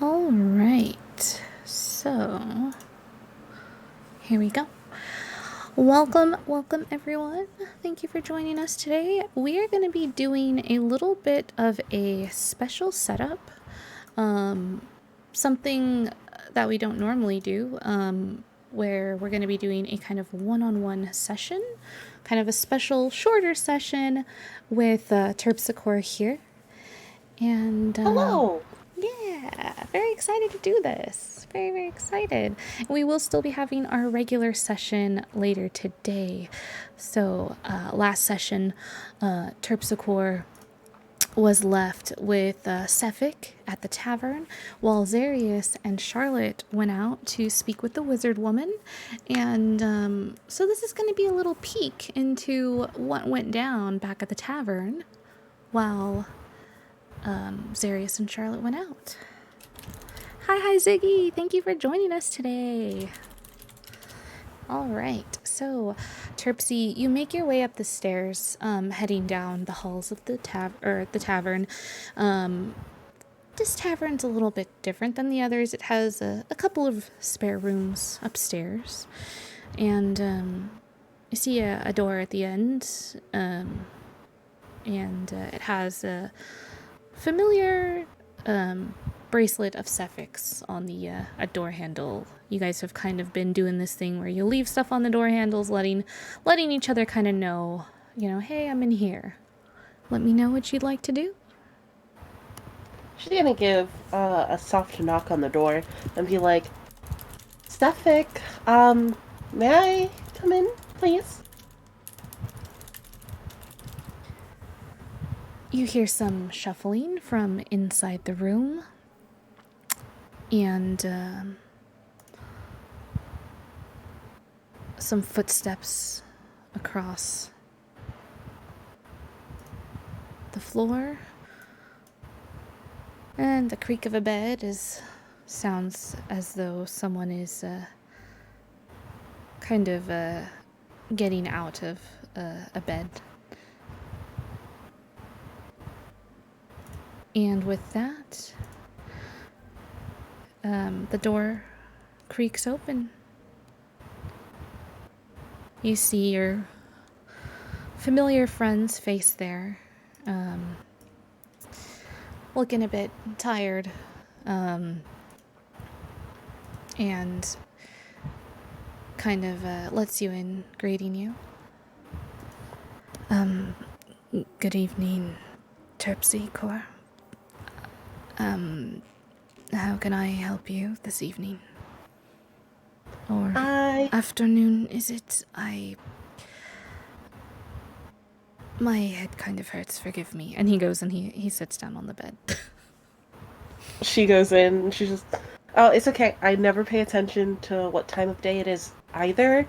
All right, so here we go. Welcome everyone. Thank you for joining us today. We are going to be doing a little bit of a special setup, something that we don't normally do, where we're going to be doing a kind of one-on-one session, kind of a special shorter session with Terpsichore here. And Hello. yeah, very excited to do this. Very excited. We will still be having our regular session later today. So, last session, Terpsichore was left with Sephic at the tavern, while Zarius and Charlotte went out to speak with the wizard woman. And so this is going to be a little peek into what went down back at the tavern while Zarius and Charlotte went out. Hi, Ziggy. Thank you for joining us today. All right. So, Terpsy, you make your way up the stairs, heading down the halls of the tavern. This tavern's a little bit different than the others. It has a couple of spare rooms upstairs, and you see a door at the end, and it has a familiar bracelet of Cephix on the a door handle. You guys have kind of been doing this thing where you leave stuff on the door handles, letting each other kind of know, hey, I'm in here. Let me know what you'd like to do. She's gonna give a soft knock on the door and be like, Suffolk, may I come in, please? You hear some shuffling from inside the room, and some footsteps across the floor, and the creak of a bed sounds as though someone is kind of getting out of a bed. And with that, the door creaks open. You see your familiar friend's face there, looking a bit tired, and kind of lets you in, greeting you. Good evening, Terpsichore. How can I help you this evening? Or afternoon, is it? My head kind of hurts, forgive me. And he goes and he sits down on the bed. She goes in and she's just, oh, it's okay. I never pay attention to what time of day it is either.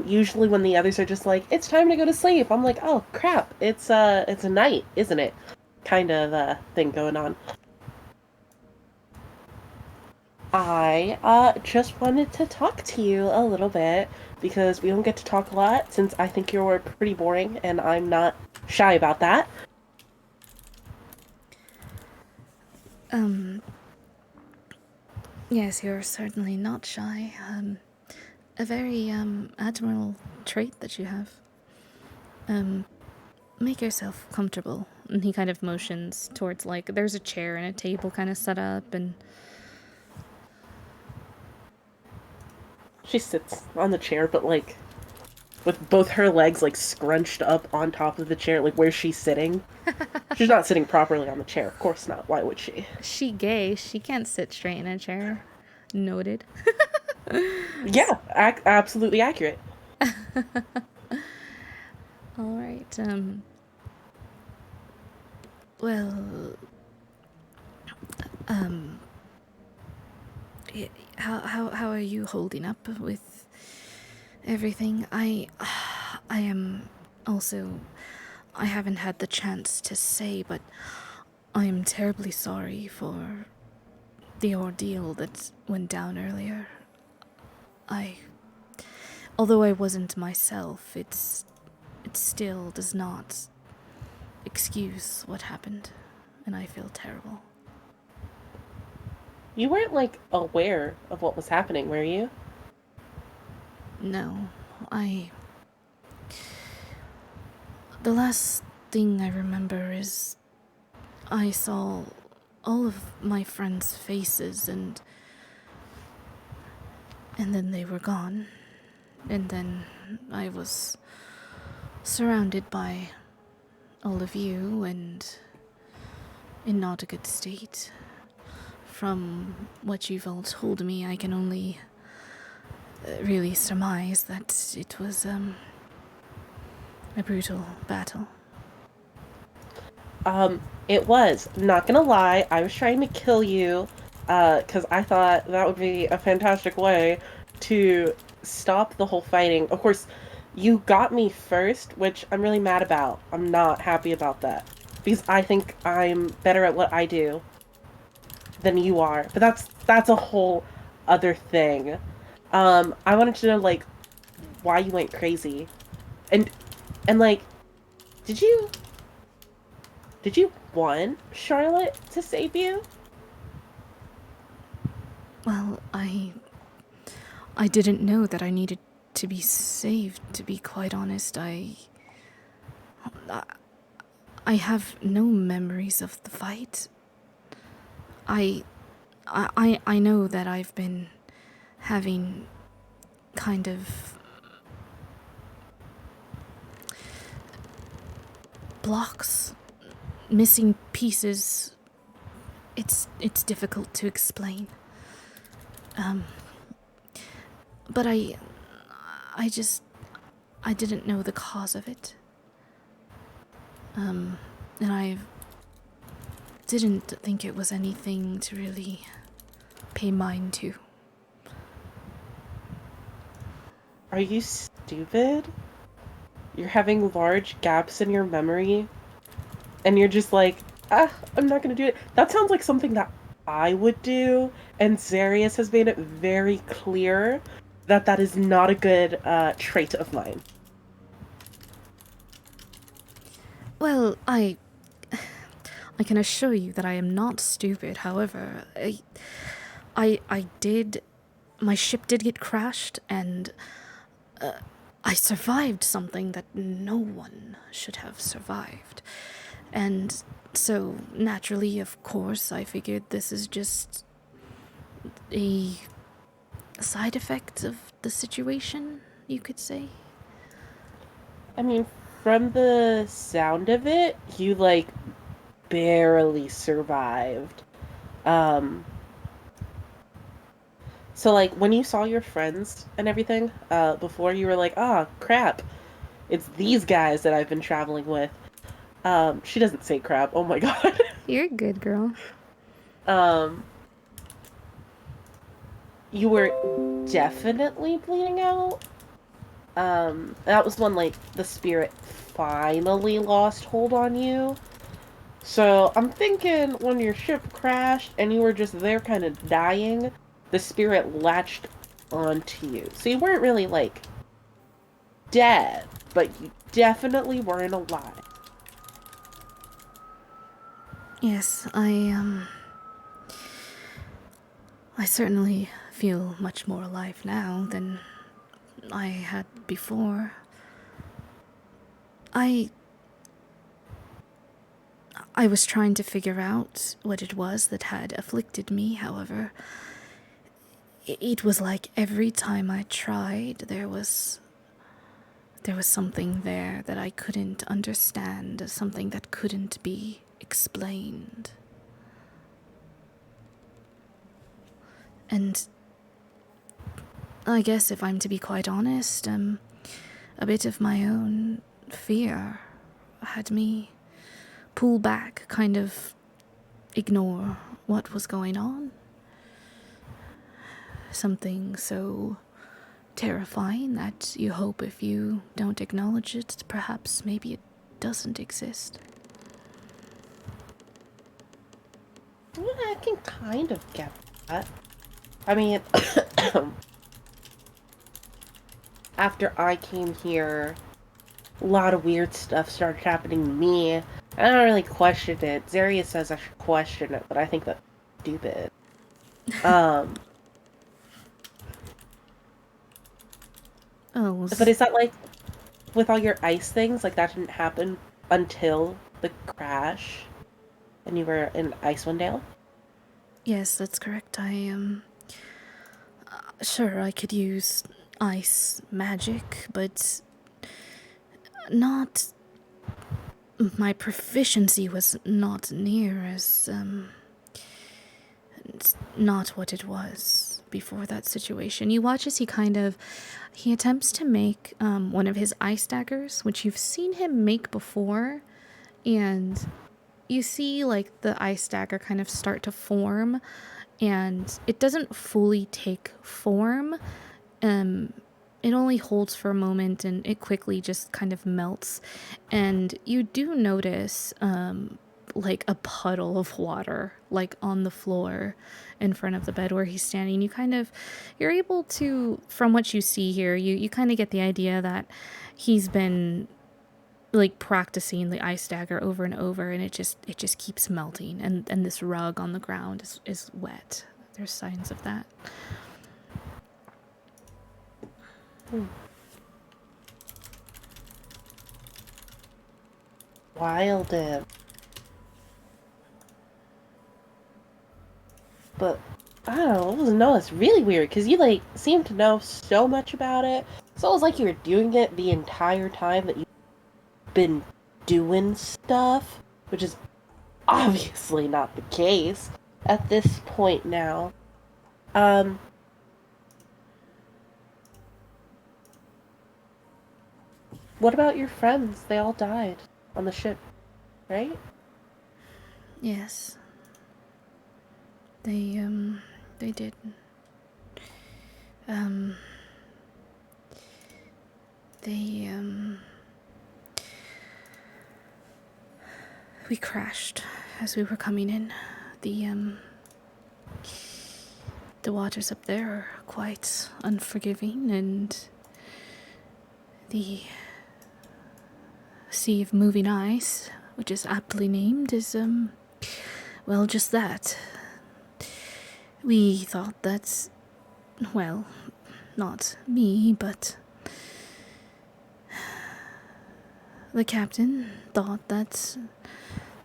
Usually when the others are just like, it's time to go to sleep, I'm like, oh crap, it's a night, isn't it? Kind of thing going on. I just wanted to talk to you a little bit because we don't get to talk a lot since I think you're pretty boring and I'm not shy about that. Yes, you're certainly not shy. A very admirable trait that you have. Make yourself comfortable. And he kind of motions towards, like, there's a chair and a table kind of set up, and She sits on the chair, but like with both her legs like scrunched up on top of the chair, like where she's sitting. She's not sitting properly on the chair, of course not. Why would she? she gay, she can't sit straight in a chair. Noted. Yeah, absolutely accurate. All right. Well, um, how are you holding up with everything? I am also. I haven't had the chance to say, but I am terribly sorry for the ordeal that went down earlier. I, although I wasn't myself, it still does not excuse what happened, and I feel terrible. You weren't, like, aware of what was happening, were you? No, I. The last thing I remember is I saw all of my friends' faces and then they were gone. And then I was surrounded by all of you and in not a good state. From what you've all told me, I can only really surmise that it was a brutal battle. It was. Not gonna lie, I was trying to kill you, because I thought that would be a fantastic way to stop the whole fighting. Of course, you got me first, which I'm really mad about. I'm not happy about that. Because I think I'm better at what I do than you are. But that's a whole other thing. I wanted to know, like, why you went crazy. And like, did you want Charlotte to save you? Well, I didn't know that I needed to be saved, to be quite honest. I have no memories of the fight. I I know that I've been having kind of blocks, missing pieces. It's difficult to explain. Um but I just I didn't know the cause of it. And I didn't think it was anything to really pay mind to. Are you stupid? You're having large gaps in your memory, and you're just like, I'm not gonna do it. That sounds like something that I would do, and Zarius has made it very clear that that is not a good trait of mine. Well, I can assure you that I am not stupid. However, I did. My ship did get crashed, and I survived something that no one should have survived. And so, naturally, of course, I figured this is just a side effect of the situation, you could say. I mean, from the sound of it, you like barely survived. Um, so like when you saw your friends and everything, before you were like, ah, crap, it's these guys that I've been traveling with. She doesn't say crap. Oh my god. You're a good girl. um, you were definitely bleeding out. That was when like the spirit finally lost hold on you. So I'm thinking when your ship crashed and you were just there kind of dying, the spirit latched onto you. So you weren't really like dead, but you definitely weren't alive. Yes, I certainly feel much more alive now than I had before. I I was trying to figure out what it was that had afflicted me. However, it was like every time I tried, there was something there that I couldn't understand, something that couldn't be explained. And I guess if I'm to be quite honest, a bit of my own fear had me pull back, kind of ignore what was going on. Something so terrifying that you hope if you don't acknowledge it, perhaps maybe it doesn't exist. Yeah, I can kind of get that. I mean, after I came here, a lot of weird stuff started happening to me. I don't really question it. Zaria says I should question it, but I think that's stupid. Um, Oh, but is that like with all your ice things, like that didn't happen until the crash and you were in Icewind Dale? yes, that's correct. I am. Sure, I could use ice magic, but not. My proficiency was not near as, it's not what it was before that situation. You watch as he attempts to make one of his ice daggers, which you've seen him make before, and you see like the ice dagger kind of start to form, and it doesn't fully take form. Um, it only holds for a moment, and it quickly just kind of melts. And you do notice like a puddle of water like on the floor in front of the bed where he's standing. You're able to, from what you see here, you kind of get the idea that he's been like practicing the ice dagger over and over, and it just keeps melting, and this rug on the ground is wet. There's signs of that. Hmm. Wild. But I don't know. It's really weird because you like seem to know so much about it. It's almost like you were doing it the entire time that you've been doing stuff, which is obviously not the case at this point now. Um, what about your friends? They all died on the ship, right? Yes, they did. Um, they we crashed as we were coming in. The um, the waters up there are quite unforgiving, and the Sea of Moving Ice, which is aptly named, is well, just that. We thought that, well, not me, but the captain thought that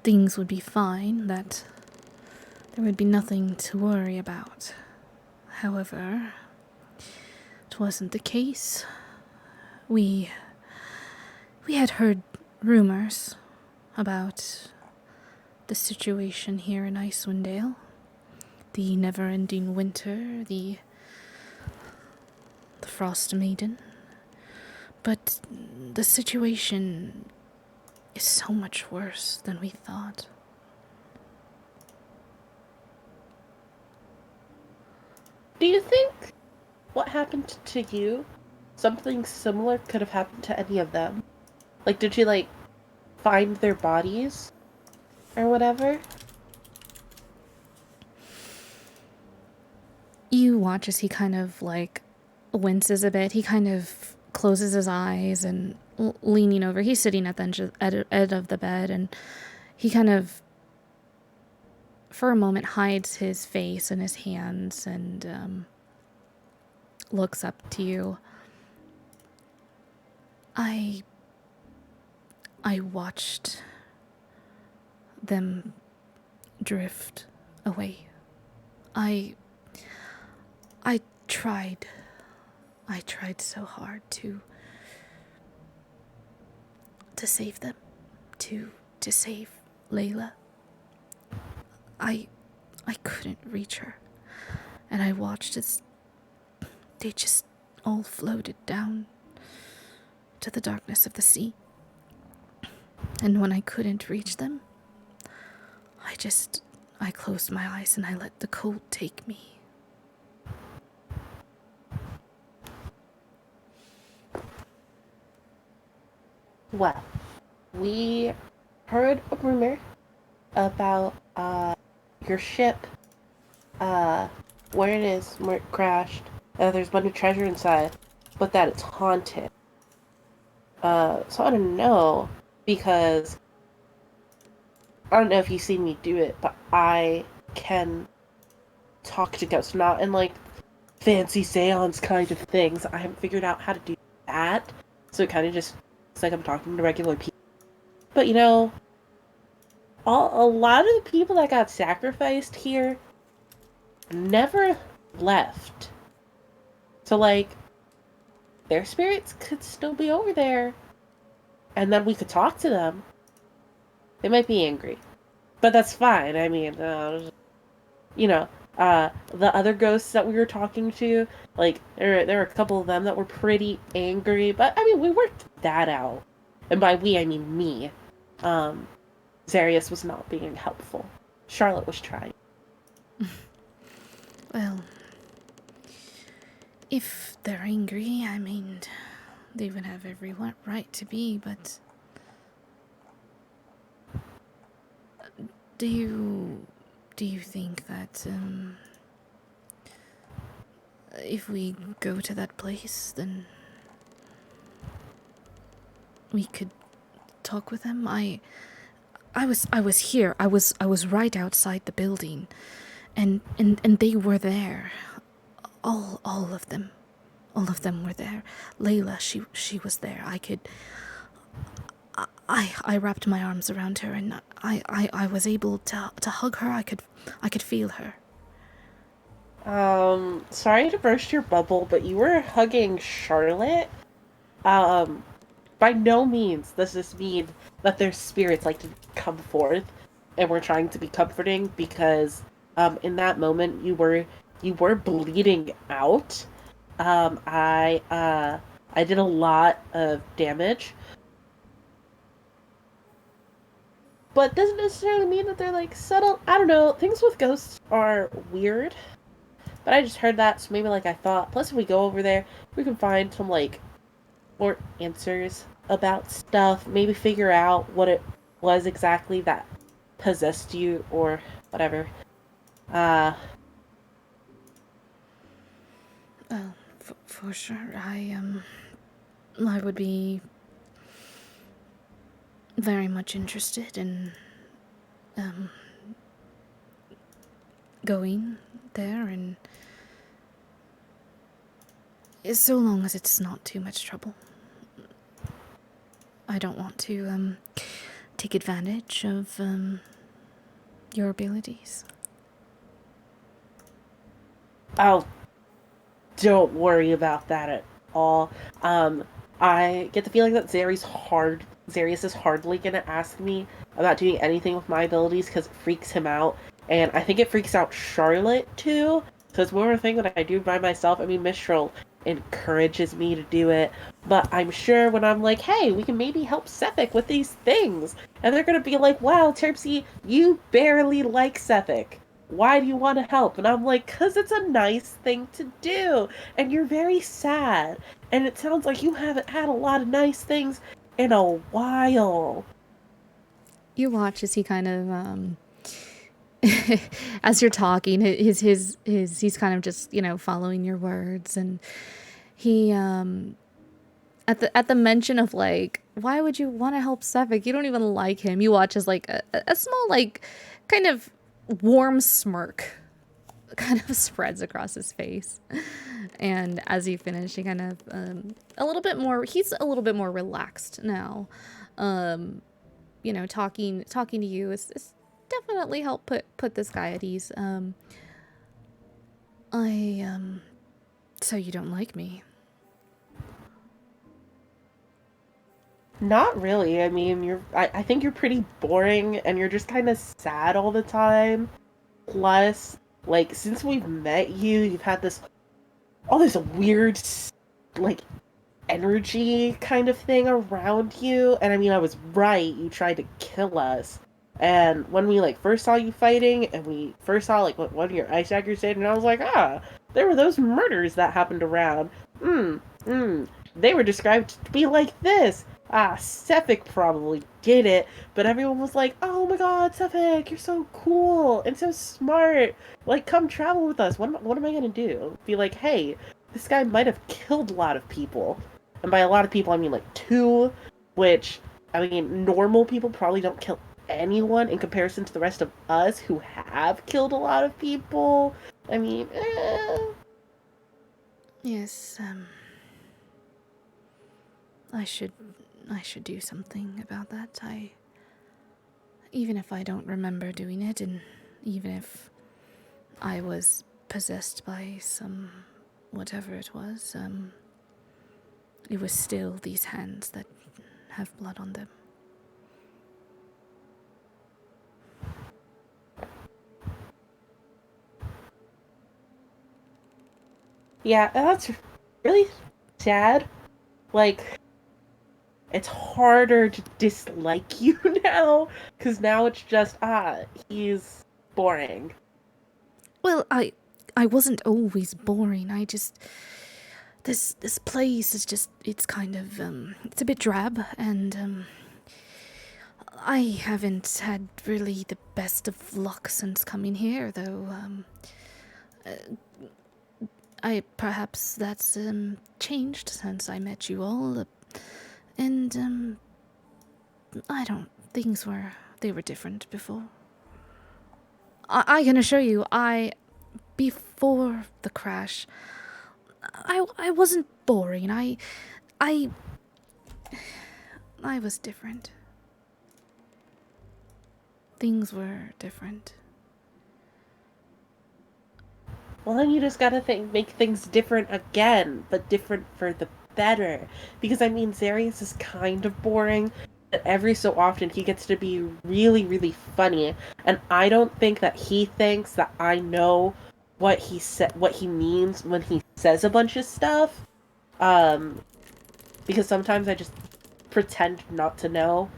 things would be fine, that there would be nothing to worry about. However, it wasn't the case. We we had heard rumors about the situation here in Icewind Dale, the never-ending winter, the Frostmaiden. But the situation is so much worse than we thought. Do you think what happened to you, something similar could have happened to any of them? Like, did you like find their bodies or whatever? You watch as he kind of like winces a bit. He kind of closes his eyes and leaning over. He's sitting at the edge of the bed, and he kind of, for a moment, hides his face in his hands and looks up to you. I watched them drift away. I I tried. I tried so hard to save them, to save Layla. I I couldn't reach her, and I watched as they just all floated down to the darkness of the sea. And when I couldn't reach them, I closed my eyes and I let the cold take me. Well, we heard a rumor about your ship, uh where it is, where it crashed. There's a bunch of treasure inside, but that it's haunted. So I don't know, because I don't know if you've seen me do it, but I can talk to ghosts, not in like fancy seance kind of things. I haven't figured out how to do that. So it kind of just it's like I'm talking to regular people. But a lot of the people that got sacrificed here never left. So like their spirits could still be over there, and then we could talk to them. They might be angry, but that's fine. I mean, you know, the other ghosts that we were talking to, like there were a couple of them that were pretty angry, but I mean, we worked that out. And by we, I mean me. Um, Zarius was not being helpful. Charlotte was trying. Well, if they're angry, I mean, they would have every right to be, but do you think that if we go to that place, then we could talk with them? I was here. I was right outside the building, and they were there. All of them. All of them were there. Layla, she was there. I wrapped my arms around her, and I was able to hug her. I could feel her. Sorry to burst your bubble, but you were hugging Charlotte. Um, by no means does this mean that their spirits like to come forth and we're trying to be comforting, because in that moment you were bleeding out. I did a lot of damage, but doesn't necessarily mean that they're like subtle. I don't know. Things with ghosts are weird, but I just heard that, so maybe like I thought. Plus, if we go over there, we can find some like more answers about stuff. Maybe figure out what it was exactly that possessed you or whatever. Uh, Well, for sure. I would be very much interested in um going there, and so long as it's not too much trouble. I don't want to take advantage of your abilities. oh, don't worry about that at all. Um, I get the feeling that Zarius is hardly gonna ask me about doing anything with my abilities because it freaks him out, and I think it freaks out Charlotte too. So it's more of a thing that I do by myself. I mean, Mistral encourages me to do it, but I'm sure when I'm like, "Hey, we can maybe help Sefik with these things," and they're gonna be like, "Wow, Terpsy, you barely like Sefik. Why do you want to help?" And I'm like, "'Cause it's a nice thing to do, and you're very sad, and it sounds like you haven't had a lot of nice things in a while." You watch as he kind of as you're talking, he's kind of just, following your words, and he at the mention of like, why would you want to help Sefik? You don't even like him. You watch as like a small like kind of warm smirk kind of spreads across his face. And as he finished, he kind of he's a little bit more relaxed now. Talking to you is definitely helped put this guy at ease. I So you don't like me? Not really. I mean, I think you're pretty boring, and you're just kind of sad all the time. Plus, like, since we've met you, you've had all this weird, like, energy kind of thing around you. And I mean, I was right. You tried to kill us. And when we like first saw you fighting, and we first saw like what one of your ice daggers did, and I was like, there were those murders that happened around. They were described to be like this. Sefik probably did it, but everyone was like, "Oh my God, Sefik, you're so cool and so smart. Like, come travel with us." What am I gonna do? Be like, "Hey, this guy might have killed a lot of people," and by a lot of people, I mean like two, which I mean normal people probably don't kill anyone in comparison to the rest of us who have killed a lot of people. I mean, Yes, I should I should do something about that. Even if I don't remember doing it, and even if I was possessed by some whatever it was still these hands that have blood on them. yeah, that's really sad. Like, it's harder to dislike you now, because now it's just, he's boring. Well, I wasn't always boring. I just this place is just it's kind of it's a bit drab, and I haven't had really the best of luck since coming here, though. I perhaps that's changed since I met you all, and I don't. Things were they were different before. I can assure you, I before the crash, I wasn't boring. I I was different. Things were different. Well, then you just gotta make things different again, but different for the better. Because I mean, Zarius is kind of boring, but every so often he gets to be really, really funny. And I don't think that he thinks that I know what he means when he says a bunch of stuff. Um, because sometimes I just pretend not to know,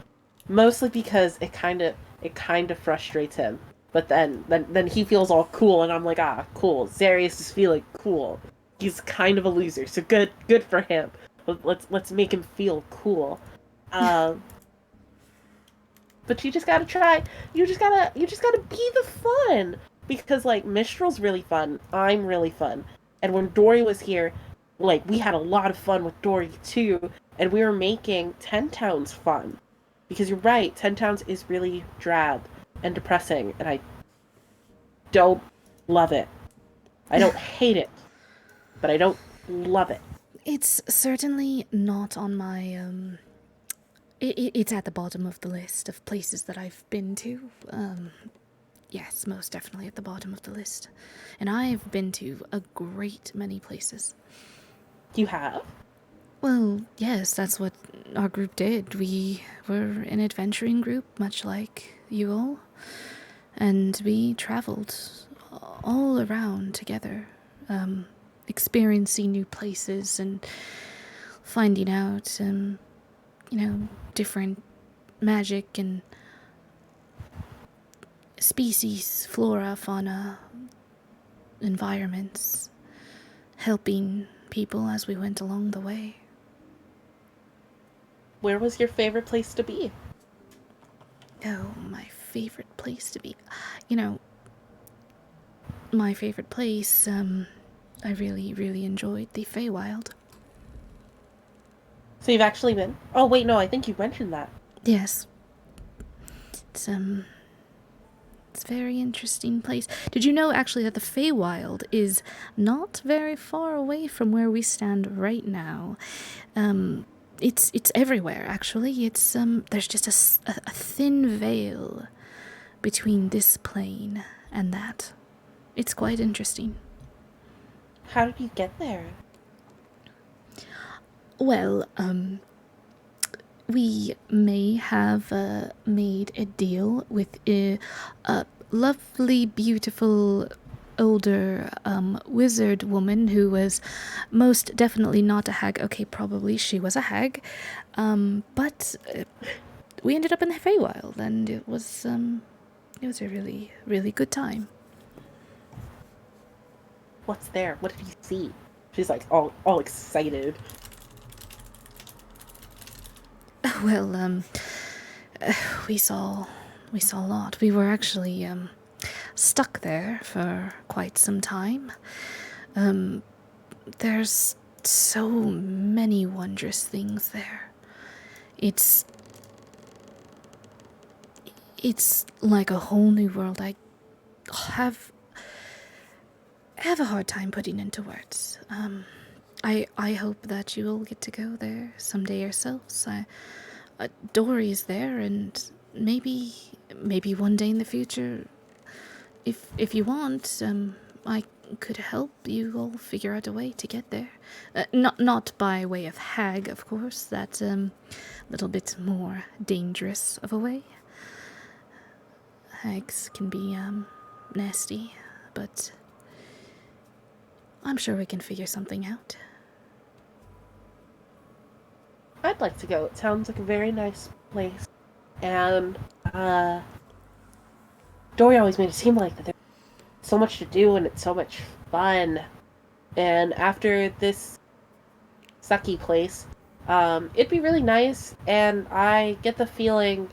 mostly because it kind of frustrates him. But then he feels all cool, and I'm like, cool. Zarius is feeling cool. He's kind of a loser, so good for him. Let's make him feel cool. Um, but you just gotta try. You just gotta be the fun, because like Mistral's really fun. I'm really fun, and when Dory was here, like we had a lot of fun with Dory too, and we were making Ten Towns fun. Because you're right, Ten Towns is really drab and depressing, and I don't love it. I don't hate it, but I don't love it. It's certainly not on my it's at the bottom of the list of places that I've been to. Yes, most definitely at the bottom of the list. And I've been to a great many places. You have? Well, yes, that's what our group did. We were an adventuring group, much like you all. And we traveled all around together, experiencing new places and finding out, different magic and species, flora, fauna, environments, helping people as we went along the way. Where was your favorite place to be? Oh, my favorite place to be. You know, my favorite place, I really, really enjoyed the Feywild. So you've actually been? Oh wait, no, I think you mentioned that. Yes. It's, it's a very interesting place. Did you know actually that the Feywild is not very far away from where we stand right now? It's everywhere actually. It's there's just a thin veil between this plane and that. It's quite interesting. How did you get there? Well, we may have made a deal with a lovely, beautiful older wizard woman who was most definitely not a hag. Okay, probably she was a hag, but we ended up in the Feywild, and it was a really, really good time. What's there? What did you see? She's like all excited. Well, we saw we saw a lot. We were actually stuck there for quite some time. There's so many wondrous things there. It's it's like a whole new world. I have have a hard time putting into words. I hope that you will get to go there someday yourselves. Dory's there, and maybe one day in the future, if you want, I could help you all figure out a way to get there. Not by way of hag, of course. That's little bit more dangerous of a way. Hags can be nasty, but I'm sure we can figure something out. I'd like to go. It sounds like a very nice place. And Dory always made it seem like that there's so much to do and it's so much fun. And after this sucky place, it'd be really nice. And I get the feeling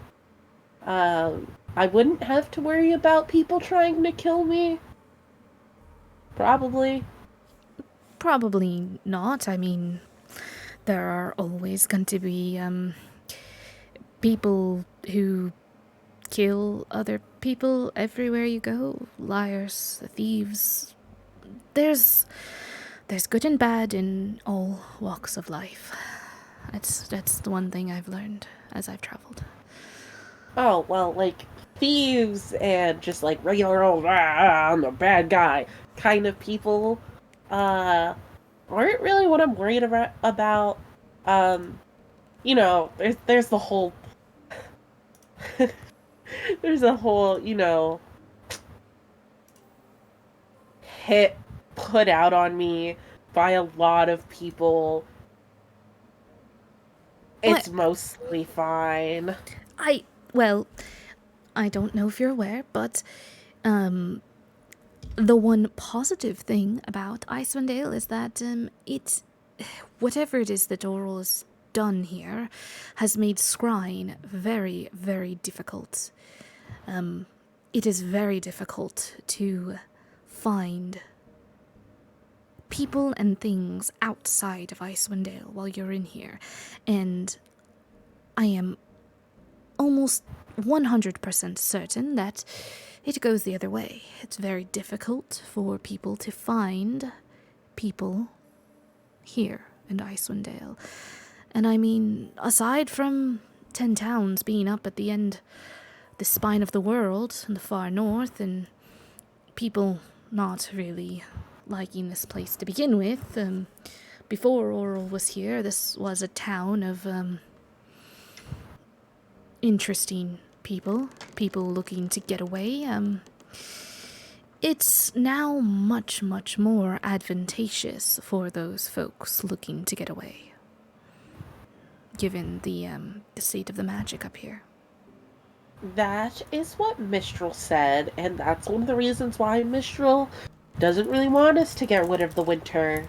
I wouldn't have to worry about people trying to kill me. Probably. Probably not. I mean, there are always going to be people who kill other people everywhere you go. Liars, thieves. There's good and bad in all walks of life. That's the one thing I've learned as I've traveled. Oh, well, like thieves and just like regular old, I'm the bad guy kind of people, uh, aren't really what I'm worried about. Um, there's the whole, there's a whole, hit put out on me by a lot of people. What? It's mostly fine. I well, I don't know if you're aware, but the one positive thing about Icewind Dale is that it, whatever it is that Oral has done here, has made scrying very, very difficult. It is very difficult to find people and things outside of Icewind Dale while you're in here, and I am almost 100% certain that it goes the other way. It's very difficult for people to find people here in Icewind Dale. And I mean, aside from 10 towns being up at the end, the spine of the world in the far north, and people not really liking this place to begin with, before Oral was here, this was a town of interesting people looking to get away. It's now much, much more advantageous for those folks looking to get away, given the state of the magic up here. That is what Mistral said, and that's one of the reasons why Mistral doesn't really want us to get rid of the winter.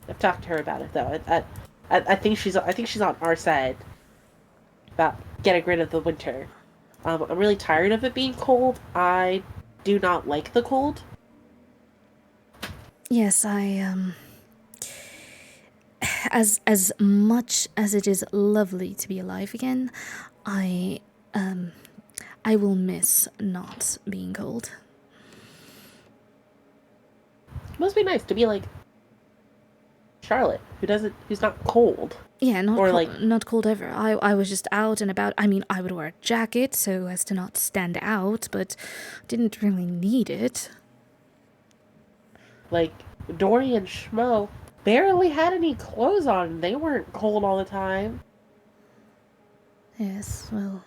I've talked to her about it though. I think she's on our side about getting rid of the winter. I'm really tired of it being cold. I do not like the cold. Yes, as much as it is lovely to be alive again, I will miss not being cold. It must be nice to be like Charlotte, who's not cold. Yeah, Or like, not cold ever. I was just out and about. I mean, I would wear a jacket so as to not stand out, but didn't really need it. like Dory and Schmo barely had any clothes on. They weren't cold all the time. Yes, well,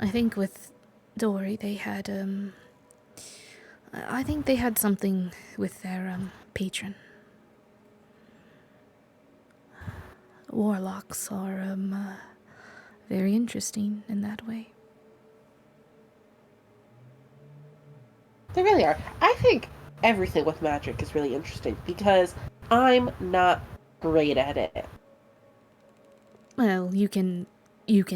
I think with Dory they had I think they had something with their patron. Warlocks are very interesting in that way. They really are. I think everything with magic is really interesting because I'm not great at it. Well, you can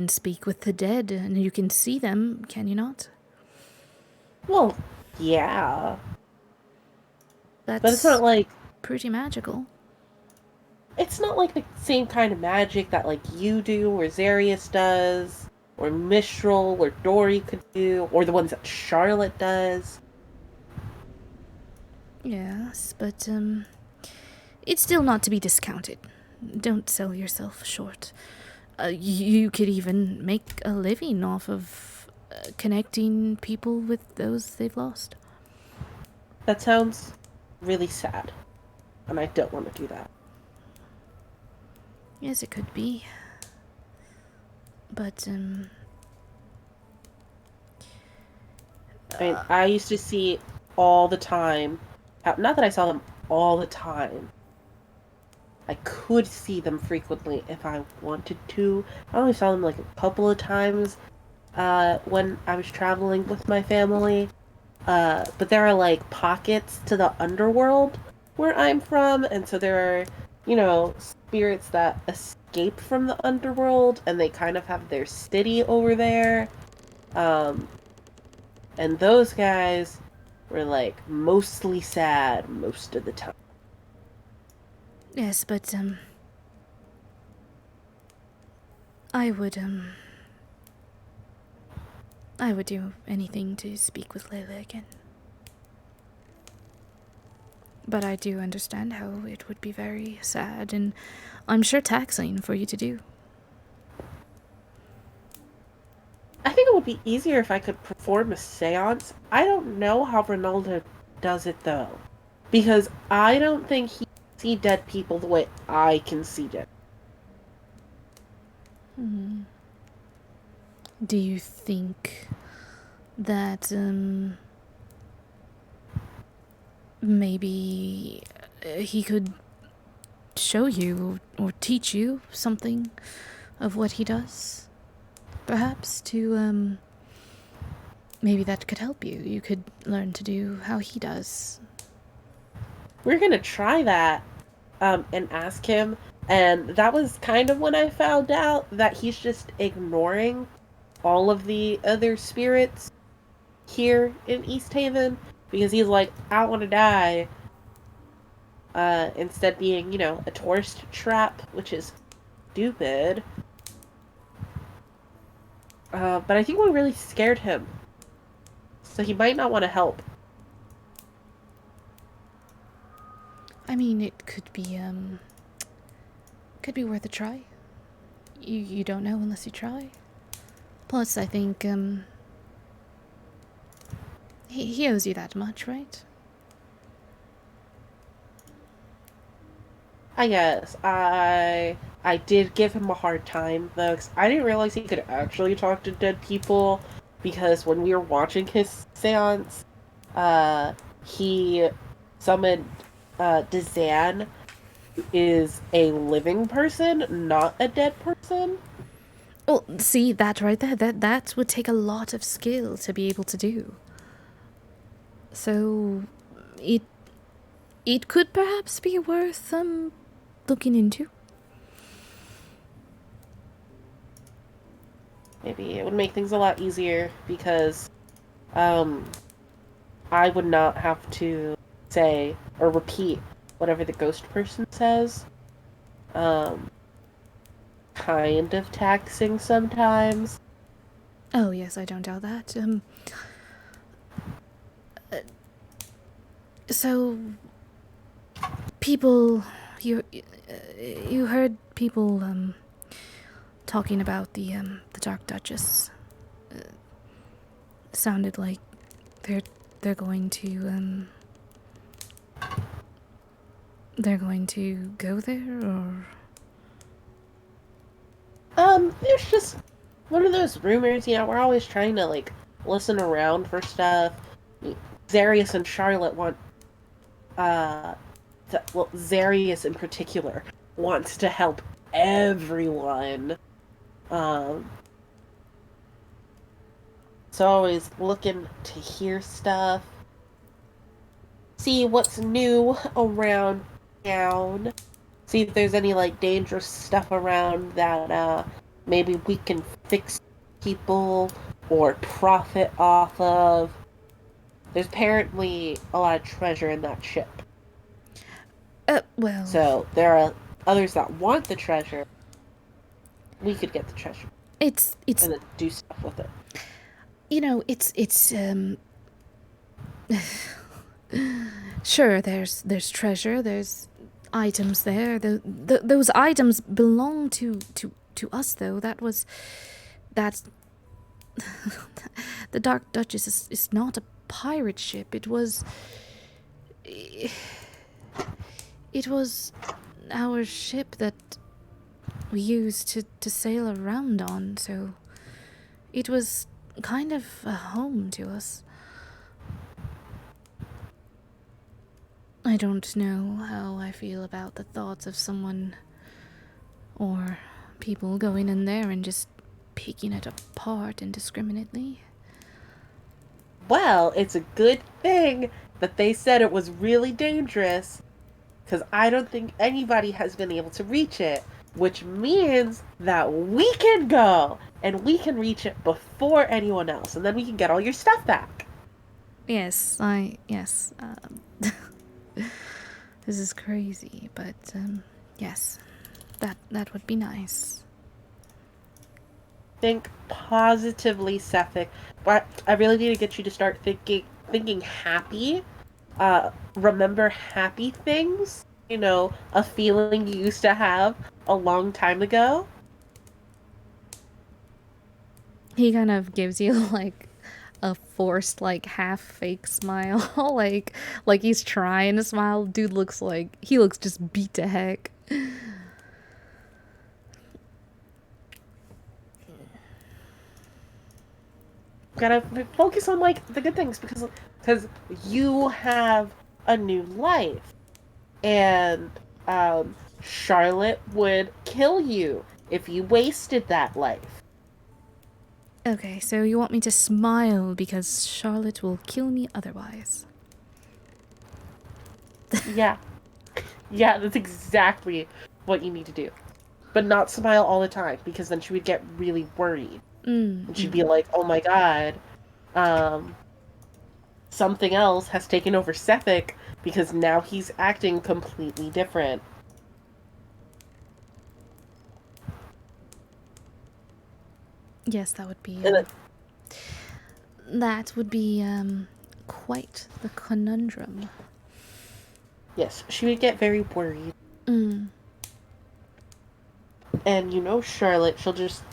speak with the dead and you can see them, can you not? Well, yeah. That's But pretty magical. it's not like the same kind of magic that like you do or Zarius does or Mistral, or Dory could do, or the ones that Charlotte does. Yes, but, it's still not to be discounted. Don't sell yourself short. You could even make a living off of connecting people with those they've lost. That sounds really sad, and I don't want to do that. Yes, it could be. But, I mean, I used to see all the time. Not that I saw them all the time. I could see them frequently if I wanted to. I only saw them like a couple of times when I was traveling with my family. But there are like pockets to the underworld where I'm from, and so there are, spirits that escape from the underworld, and they kind of have their city over there. Um, and those guys were like mostly sad most of the time. yes, but, I would, I would do anything to speak with Layla again. But I do understand how it would be very sad and I'm sure taxing for you to do. I think it would be easier if I could perform a seance. I don't know how Ronaldo does it though. Because I don't think he can see dead people the way I can see dead. Do you think that, maybe he could show you or teach you something of what he does? Perhaps to, maybe that could help you. You could learn to do how he does. We're gonna try that and ask him. And that was kind of when I found out that he's just ignoring all of the other spirits here in East Haven because he's like, I don't want to die. Instead being, a tourist trap, which is stupid. But I think we really scared him. So he might not want to help. I mean, it could be worth a try. You don't know unless you try. Plus, I think, he owes you that much, right? I guess. I did give him a hard time, though, 'cause I didn't realize he could actually talk to dead people, because when we were watching his seance, he summoned, Dezanne, who is a living person, not a dead person. Well, see, that right there, that would take a lot of skill to be able to do. So, it it could perhaps be worth, looking into. Maybe it would make things a lot easier, because, um, I would not have to say or repeat whatever the ghost person says. Um, kind of taxing sometimes. Oh, yes, I don't doubt that. Uh, so, people, you heard people, talking about the Dark Duchess. Sounded like they're going to, they're going to go there, or... There's just one of those rumors, we're always trying to, like, listen around for stuff. Zarius and Charlotte want, Zarius in particular wants to help everyone. Um, so always looking to hear stuff, see what's new around town, see if there's any, like, dangerous stuff around that, maybe we can fix people or profit off of. There's apparently a lot of treasure in that ship. Well... So there are others that want the treasure. We could get the treasure. It's and then do stuff with it. you know, sure, there's treasure, there's items there. Those items belong to us, though. That's the Dark Duchess is not a pirate ship. It was our ship that we used to sail around on, so it was kind of a home to us. I don't know how I feel about the thoughts of someone or people going in there and just picking it apart indiscriminately. Well, it's a good thing that they said it was really dangerous, because I don't think anybody has been able to reach it, which means that we can go and we can reach it before anyone else, and then we can get all your stuff back. Yes. This is crazy, but yes, that would be nice. Think positively, Sefik. But I really need to get you to start thinking happy. Remember happy things. You know, a feeling you used to have a long time ago. He kind of gives you like a forced, like half fake smile, like he's trying to smile. Dude looks like he looks just beat to heck. Gotta focus on like the good things, because you have a new life, and Charlotte would kill you if you wasted that life. Okay, so you want me to smile because Charlotte will kill me otherwise. Yeah, yeah, that's exactly what you need to do. But not smile all the time, because then she would get really worried. And she'd be like, oh my god, um, something else has taken over Sefik, because now he's acting completely different. Yes, that would be And then, that would be quite the conundrum. yes, she would get very worried. And you know Charlotte, she'll just,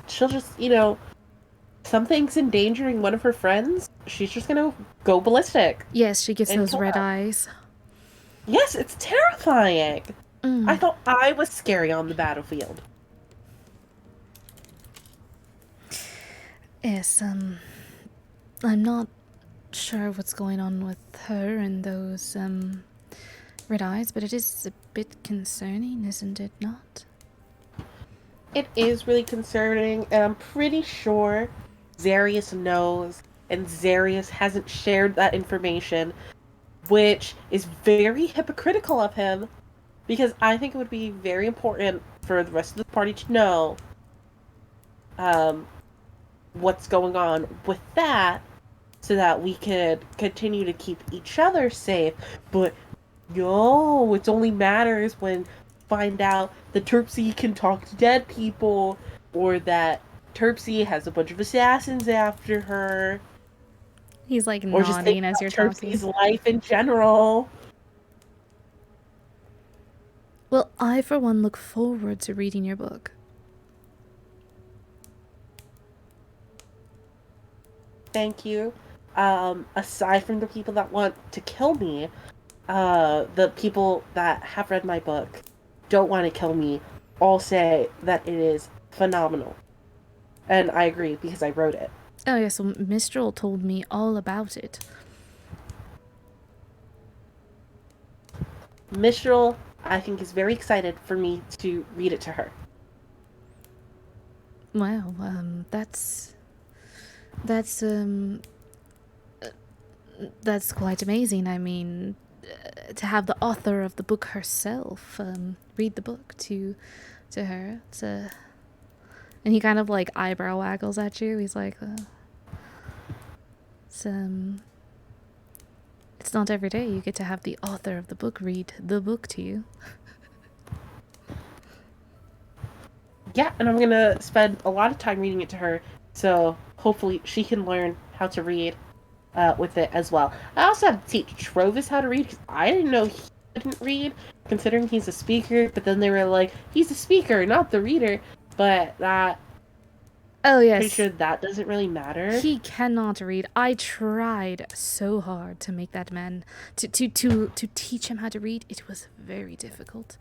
something's endangering one of her friends, she's just gonna go ballistic. Yes, she gets And those kill red them. eyes. Yes, it's terrifying. I thought I was scary on the battlefield. Yes, I'm not sure what's going on with her and those red eyes, but it is a bit concerning, isn't it not? It is really concerning, and I'm pretty sure Zarius knows, and Zarius hasn't shared that information, which is very hypocritical of him, because I think it would be very important for the rest of the party to know um, what's going on with that, so that we could continue to keep each other safe. But no, it only matters when find out that Terpsy can talk to dead people, or that Terpsy has a bunch of assassins after her, He's like or just think nodding as about you're talking. Terpsy's life in general. Well, I for one look forward to reading your book. Thank you. Aside from the people that want to kill me, the people that have read my book don't want to kill me all say that it is phenomenal. And I agree, because I wrote it. Oh yeah, so Mistral told me all about it. Mistral, I think, is very excited for me to read it to her. Wow, that's that's quite amazing. I mean, to have the author of the book herself read the book to her. It's a and he kind of like eyebrow waggles at you. He's like, it's it's not every day you get to have the author of the book read the book to you. Yeah, and I'm gonna spend a lot of time reading it to her, so hopefully she can learn how to read with it as well. I also have to teach Trovis how to read because I didn't know he couldn't read, considering he's a speaker. But then they were like, he's a speaker, not the reader. But that Oh, pretty yes. sure that doesn't really matter. He cannot read. I tried so hard to make that man to teach him how to read. It was very difficult.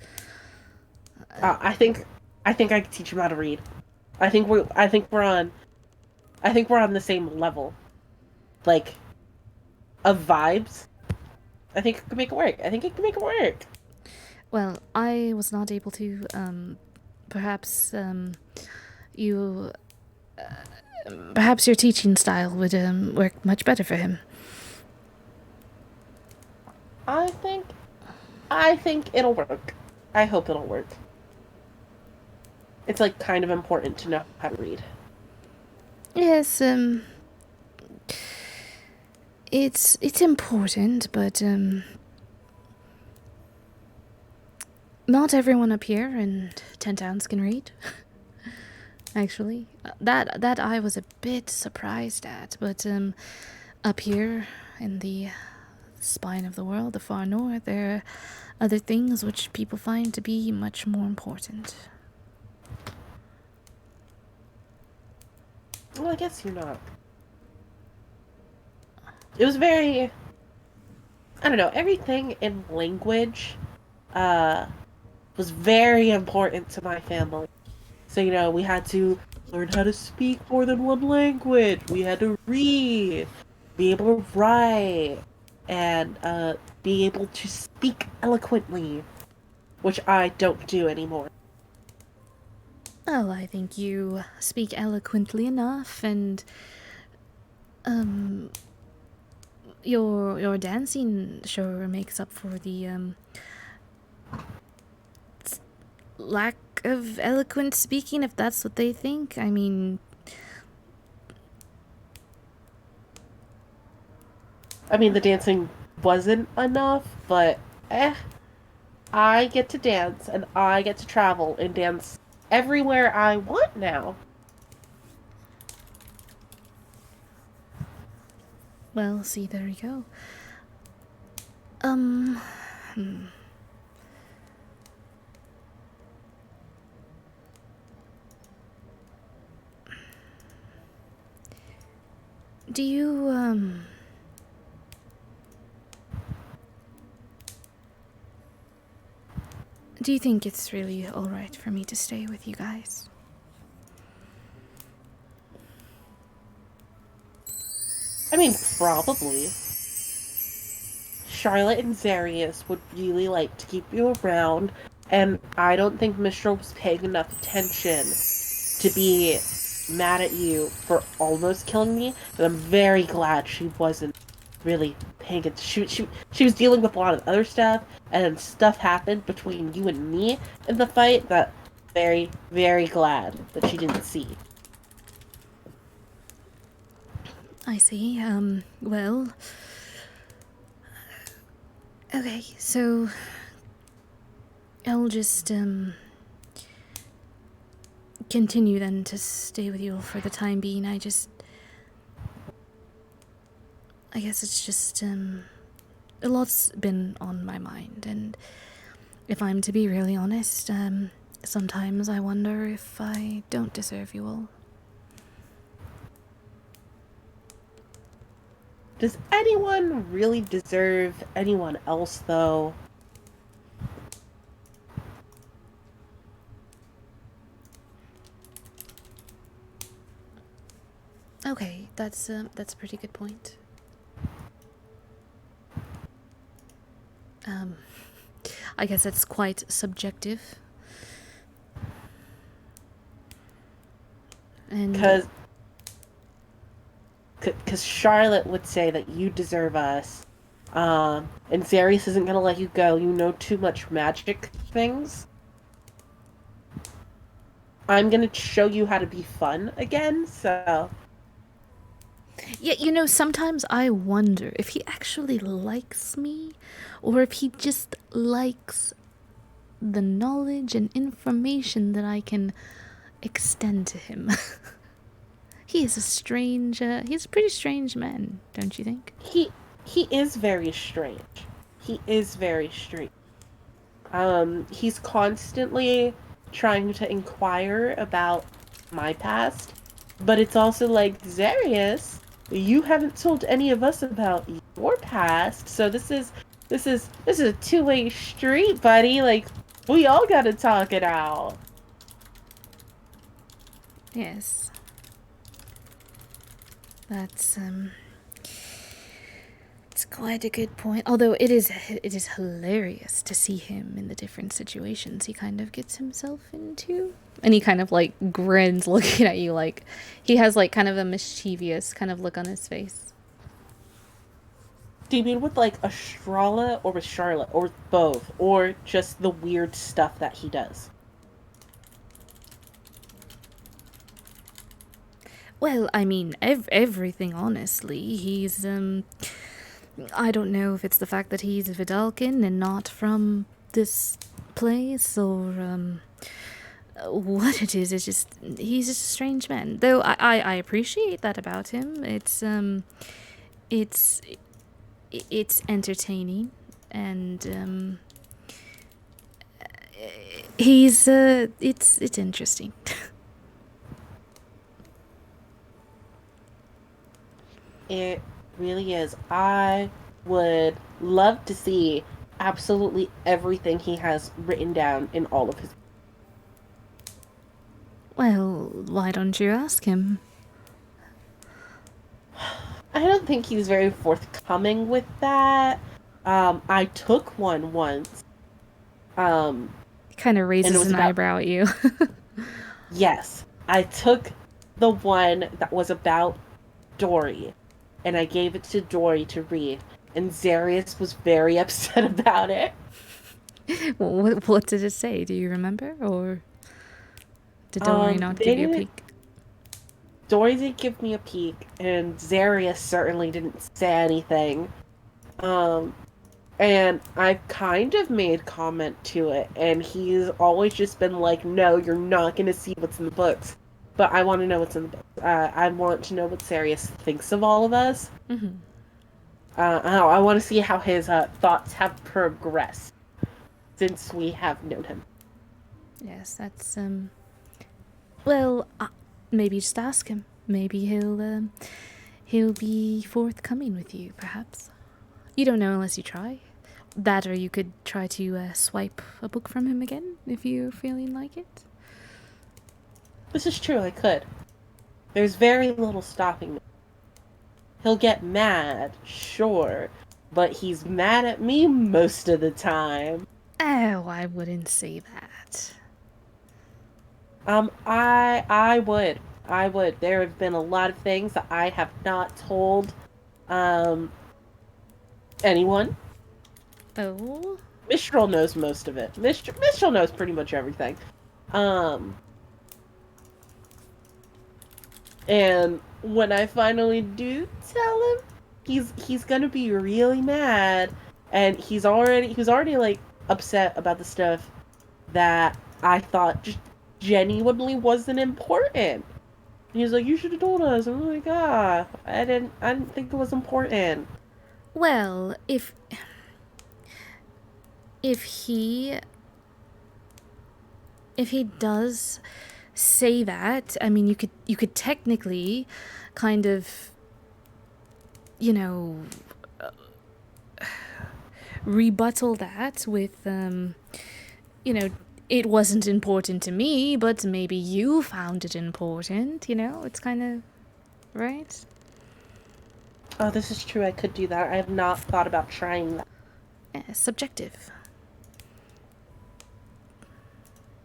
I think I can teach him how to read. I think we're on the same level, like of vibes. I think it could make it work. I think it could make it work. Well, I was not able to. Perhaps you. Perhaps your teaching style would work much better for him. I think I think it'll work. I hope it'll work. It's like kind of important to know how to read. Yes, it's important, but not everyone up here in 10 towns can read. Actually, that I was a bit surprised at, but up here in the spine of the world, the far north, there are other things which people find to be much more important. Well, I guess you're not. It was very, I don't know, everything in language uh was very important to my family. So, we had to learn how to speak more than one language. We had to read, be able to write, and be able to speak eloquently, which I don't do anymore. Oh, I think you speak eloquently enough, and um, your dancing sure makes up for the lack of eloquent speaking, if that's what they think. I mean, I mean, the dancing wasn't enough, but I get to dance and I get to travel and dance everywhere I want now. well, see, there you go. Um, hmm. Do you, do you think it's really alright for me to stay with you guys? I mean, probably. Charlotte and Zarius would really like to keep you around, and I don't think Mistral was paying enough attention to be mad at you for almost killing me, but I'm very glad she wasn't really paying attention. She was dealing with a lot of other stuff, and then stuff happened between you and me in the fight that very, very glad that she didn't see. I see. Well. Okay, so. I'll just, continue then to stay with you for the time being. I guess it's just, a lot's been on my mind, and if I'm to be really honest, sometimes I wonder if I don't deserve you all. Does anyone really deserve anyone else, though? Okay, that's a pretty good point. Um, I guess it's quite subjective. And Because Charlotte would say that you deserve us. And Zarius isn't gonna let you go. You know too much magic things. I'm gonna show you how to be fun again, so. yeah, sometimes I wonder if he actually likes me, or if he just likes the knowledge and information that I can extend to him. He is he's a pretty strange man, don't you think? He he is very strange. He is very strange. He's constantly trying to inquire about my past, but it's also like, Zarius, you haven't told any of us about your past, so this is a two-way street, buddy. Like, we all gotta talk it out. Yes. That's it's quite a good point. Although it is hilarious to see him in the different situations he kind of gets himself into. And he kind of like grins looking at you like he has like kind of a mischievous kind of look on his face. Do you mean with like Estrella or with Charlotte, or with both, or just the weird stuff that he does? Well, I mean, everything honestly. I don't know if it's the fact that he's a Vidalkin and not from this place, or what it is. It's just he's just a strange man. Though I appreciate that about him. It's it's entertaining, and he's it's interesting. It really is. I would love to see absolutely everything he has written down in all of his. Well, why don't you ask him? I don't think he's very forthcoming with that. I took one once. Um, He kind of and it raises was an about, eyebrow at you. yes, I took the one that was about Dory, and I gave it to Dory to read, and Zarius was very upset about it. What did it say? Do you remember, or did Dory not They give you a didn't. peek? Dory did give me a peek, and Zarius certainly didn't say anything. Um, and I've kind of made comment to it, and he's always just been like, "No, you're not gonna see what's in the books." But I want to know what's in the books. I want to know what Zarius thinks of all of us. Mm-hmm. I want to see how his thoughts have progressed since we have known him. Yes, that's well, maybe just ask him. Maybe he'll be forthcoming with you. Perhaps you don't know unless you try. That, or you could try to swipe a book from him again if you're feeling like it. This is true, I could. There's very little stopping me. He'll get mad, sure, but he's mad at me most of the time. Oh, I wouldn't say that. I would. I would. There have been a lot of things that I have not told um anyone. Oh, Mistral knows most of it. Mistral knows pretty much everything. Um and when I finally do tell him, he's gonna be really mad, and he was already like upset about the stuff that I thought just genuinely wasn't important. He's like, "You should have told us." I'm like, I didn't think it was important. well, if he if he does say that, I mean, you could technically kind of, you know, rebuttal that with you know, it wasn't important to me, but maybe you found it important, it's kind of right. Oh, this is true. I could do that. I have not thought about trying that. Subjective.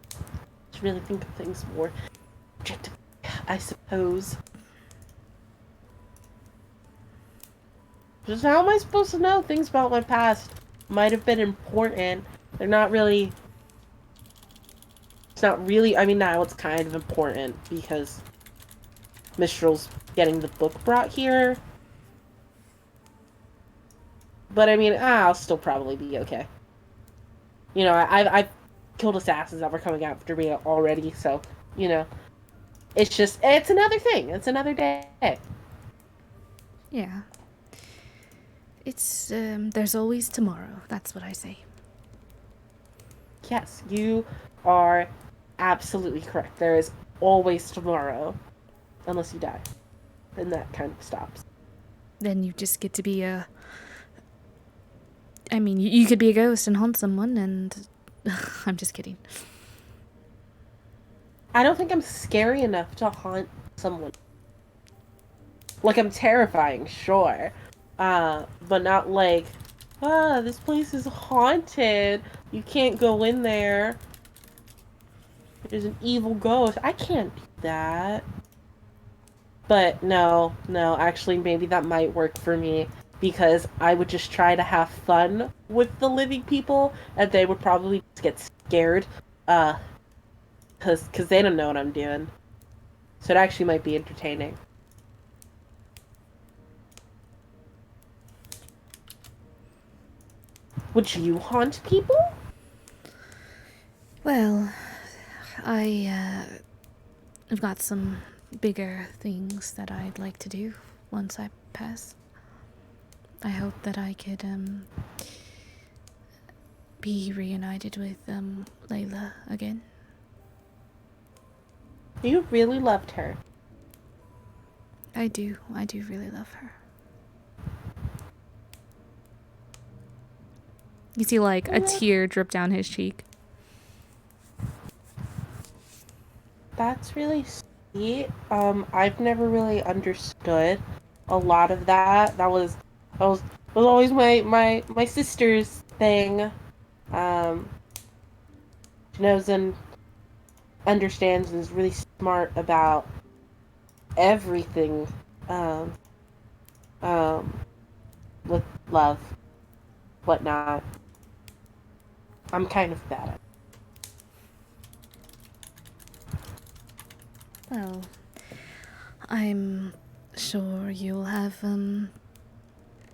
To really think of things more objectively, I suppose. Just how am I supposed to know things about my past might have been important? They're not really. It's not really. I mean, now it's kind of important because Mistral's getting the book brought here. But I mean, I'll still probably be okay. I've killed assassins that were coming after me already, so, you know. it's another thing. It's another day. Yeah. It's, there's always tomorrow. That's what I say. Yes, you are absolutely correct. There is always tomorrow, unless you die. Then that kind of stops. Then you just get to be a. I mean, you could be a ghost and haunt someone, and. I'm just kidding. I don't think I'm scary enough to haunt someone. Like, I'm terrifying, sure. But not like, this place is haunted. You can't go in there. There's an evil ghost. I can't do that. But no, actually, maybe that might work for me because I would just try to have fun with the living people, and they would probably just get scared, uh, cause they don't know what I'm doing. So it actually might be entertaining. Would you haunt people? Well, I've got some bigger things that I'd like to do once I pass. I hope that I could, be reunited with, Layla again. You really loved her. I do really love her. You see, like, a tear drip down his cheek. That's really sweet. I've never really understood a lot of that. That was always my sister's thing. Um, she knows and understands and is really smart about everything. Um, um, with love, whatnot. I'm kind of bad at it. Well, I'm sure you'll have,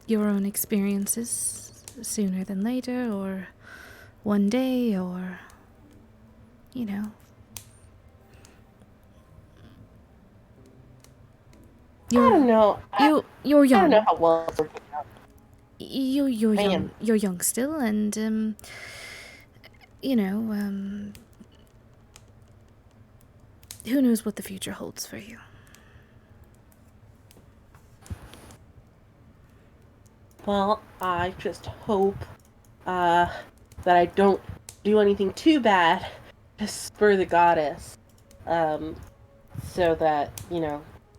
your own experiences sooner than later, or one day, or, you know. I don't know. You're I don't know young. how well it's working out. You're I young. am. You're young still, and you know, who knows what the future holds for you. Well, I just hope uh, that I don't do anything too bad to spur the goddess, um, so that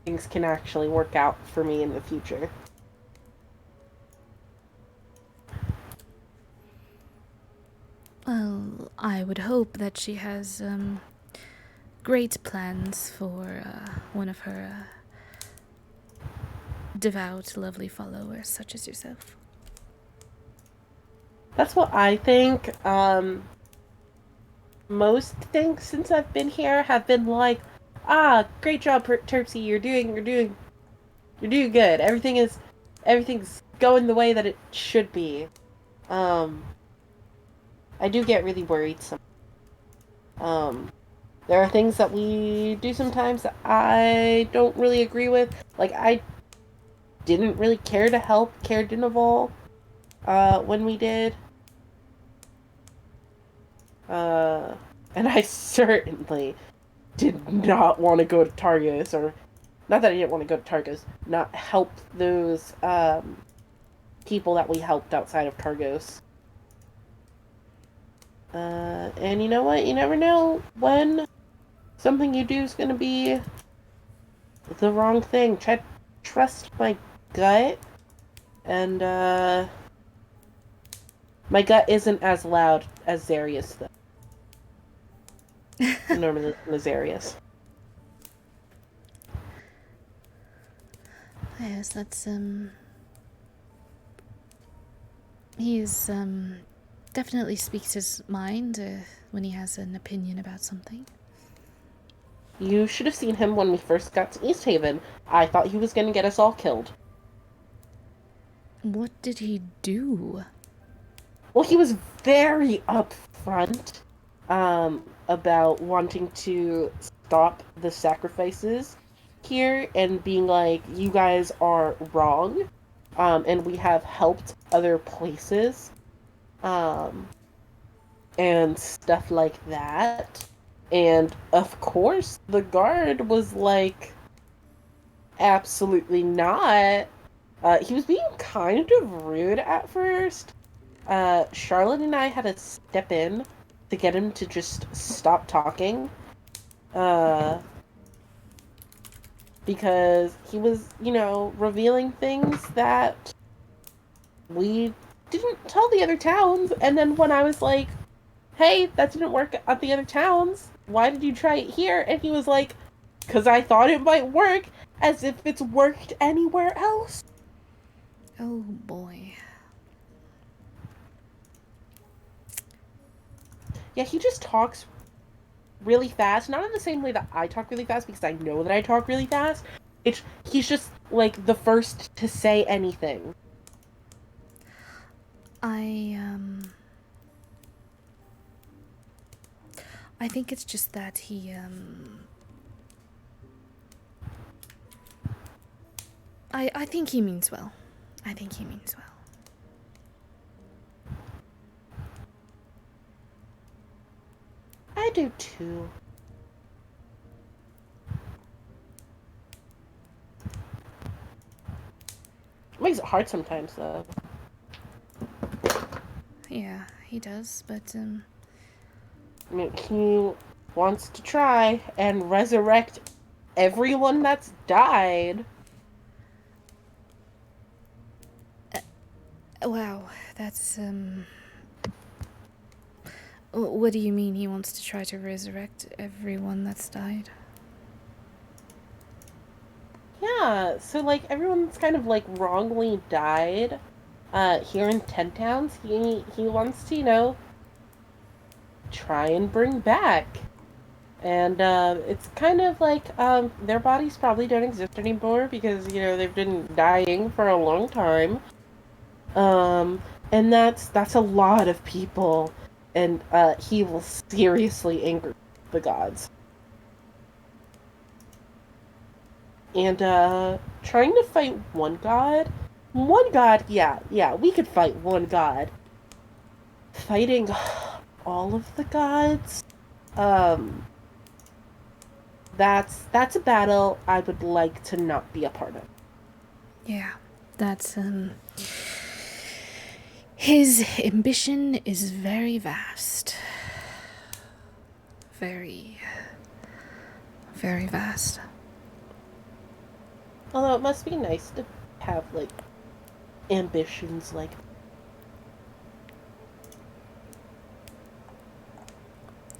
things can actually work out for me in the future. Well, I would hope that she has great plans for one of her devout, lovely followers, such as yourself. That's what I think. Most things since I've been here have been like, great job, Terpsy. You're doing good. Everything's going the way that it should be. Um, I do get really worried sometimes. Um, there are things that we do sometimes that I don't really agree with. Like, I didn't really care to help Care Dinaval when we did. Uh, and I certainly did not want to go to Targus, or not that I didn't want to go to Targus, not help those people that we helped outside of Targos. And you know what? You never know when something you do is going to be the wrong thing. Trust my gut, and my gut isn't as loud as Zarius, though. Normally, Zarius. Yes, that's he's definitely speaks his mind when he has an opinion about something. You should have seen him when we first got to East Haven. I thought he was going to get us all killed. What did he do? Well, he was very upfront about wanting to stop the sacrifices here and being like, you guys are wrong, and we have helped other places, um, and stuff like that. And of course, the guard was like, absolutely not. He was being kind of rude at first. Charlotte and I had to step in to get him to just stop talking. Uh, because he was, revealing things that we didn't tell the other towns. And then when I was like, hey, that didn't work at the other towns, why did you try it here? And he was like, because I thought it might work, as if it's worked anywhere else. Oh boy. Yeah, he just talks really fast. Not in the same way that I talk really fast, because I know that I talk really fast. He's just like the first to say anything. I think it's just that I think he means well. I think he means well. I do too. It makes it hard sometimes, though. Yeah, he does, but I mean, he wants to try and resurrect everyone that's died. wow, that's what do you mean he wants to try to resurrect everyone that's died? Yeah, so like everyone that's kind of like wrongly died here in Ten Towns, he wants to, try and bring back. And it's kind of like their bodies probably don't exist anymore because, they've been dying for a long time. Um, and that's a lot of people, and he will seriously anger the gods. And trying to fight one god, yeah, we could fight one god. Fighting all of the gods, um, that's a battle I would like to not be a part of. Yeah, that's his ambition is very vast. Very, very vast. Although it must be nice to have like ambitions like.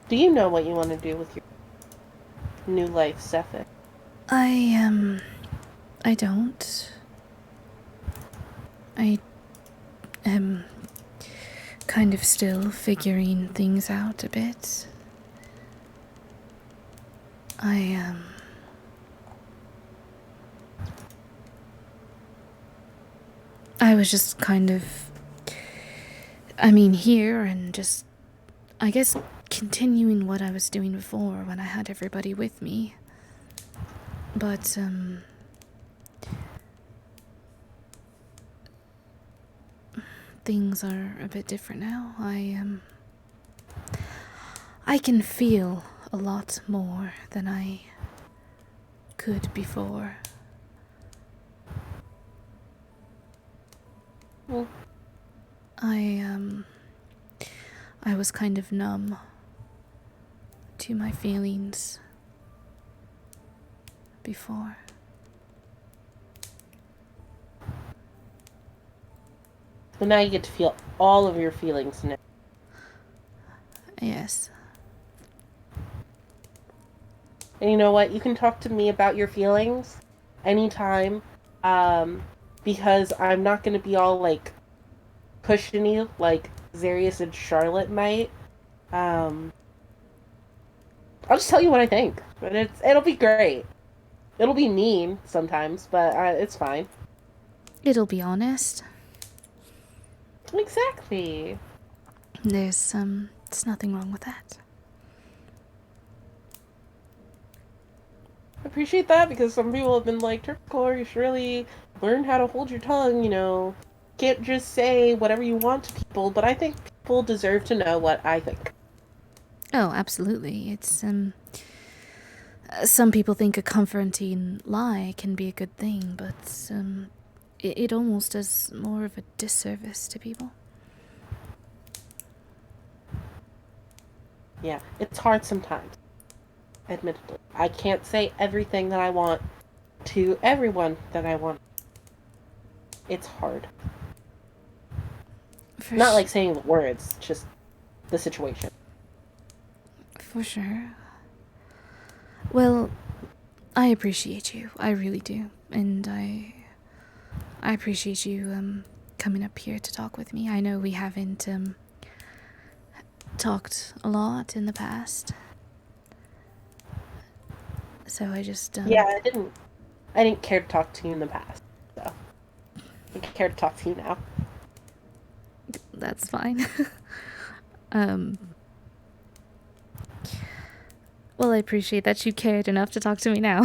Do you know what you want to do with your new life, Sefik? I don't. I am kind of still figuring things out a bit. I was just kind of, here and just, I guess, continuing what I was doing before when I had everybody with me. But, things are a bit different now. I can feel a lot more than I could before. Well, I was kind of numb to my feelings before. but now you get to feel all of your feelings now. Yes. And you know what? You can talk to me about your feelings anytime, um, because I'm not going to be all like pushing you like Zarius and Charlotte might. Um, I'll just tell you what I think, but it'll be great. It'll be mean sometimes, but it's fine. It'll be honest. Exactly. There's nothing wrong with that. appreciate that because some people have been like, Terpsichore, you should really learn how to hold your tongue, you know. Can't just say whatever you want to people, but I think people deserve to know what I think. Oh, absolutely. It's some people think a comforting lie can be a good thing, but it almost does more of a disservice to people. Yeah, it's hard sometimes, admittedly. I can't say everything that I want to everyone that I want. It's hard. For Not like saying the words, just the situation. for sure. Well, I appreciate you. I really do, and I appreciate you coming up here to talk with me. I know we haven't talked a lot in the past, so I just Yeah, I didn't care to talk to you in the past. So I care to talk to you now. that's fine. um, well, I appreciate that you cared enough to talk to me now.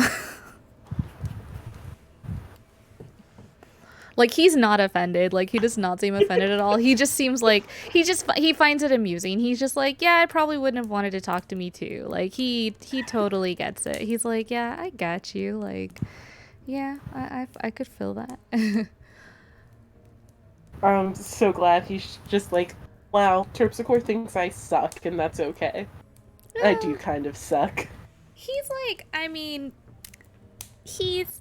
Like, he's not offended. Like, he does not seem offended at all. He just seems like he finds it amusing. He's just like, yeah, I probably wouldn't have wanted to talk to me too. Like, he totally gets it. He's like, yeah, I got you. Like, yeah, I could feel that. I'm so glad he's just like, wow, Terpsichore thinks I suck, and that's okay. I do Uh, kind of suck. he's like, I mean, he's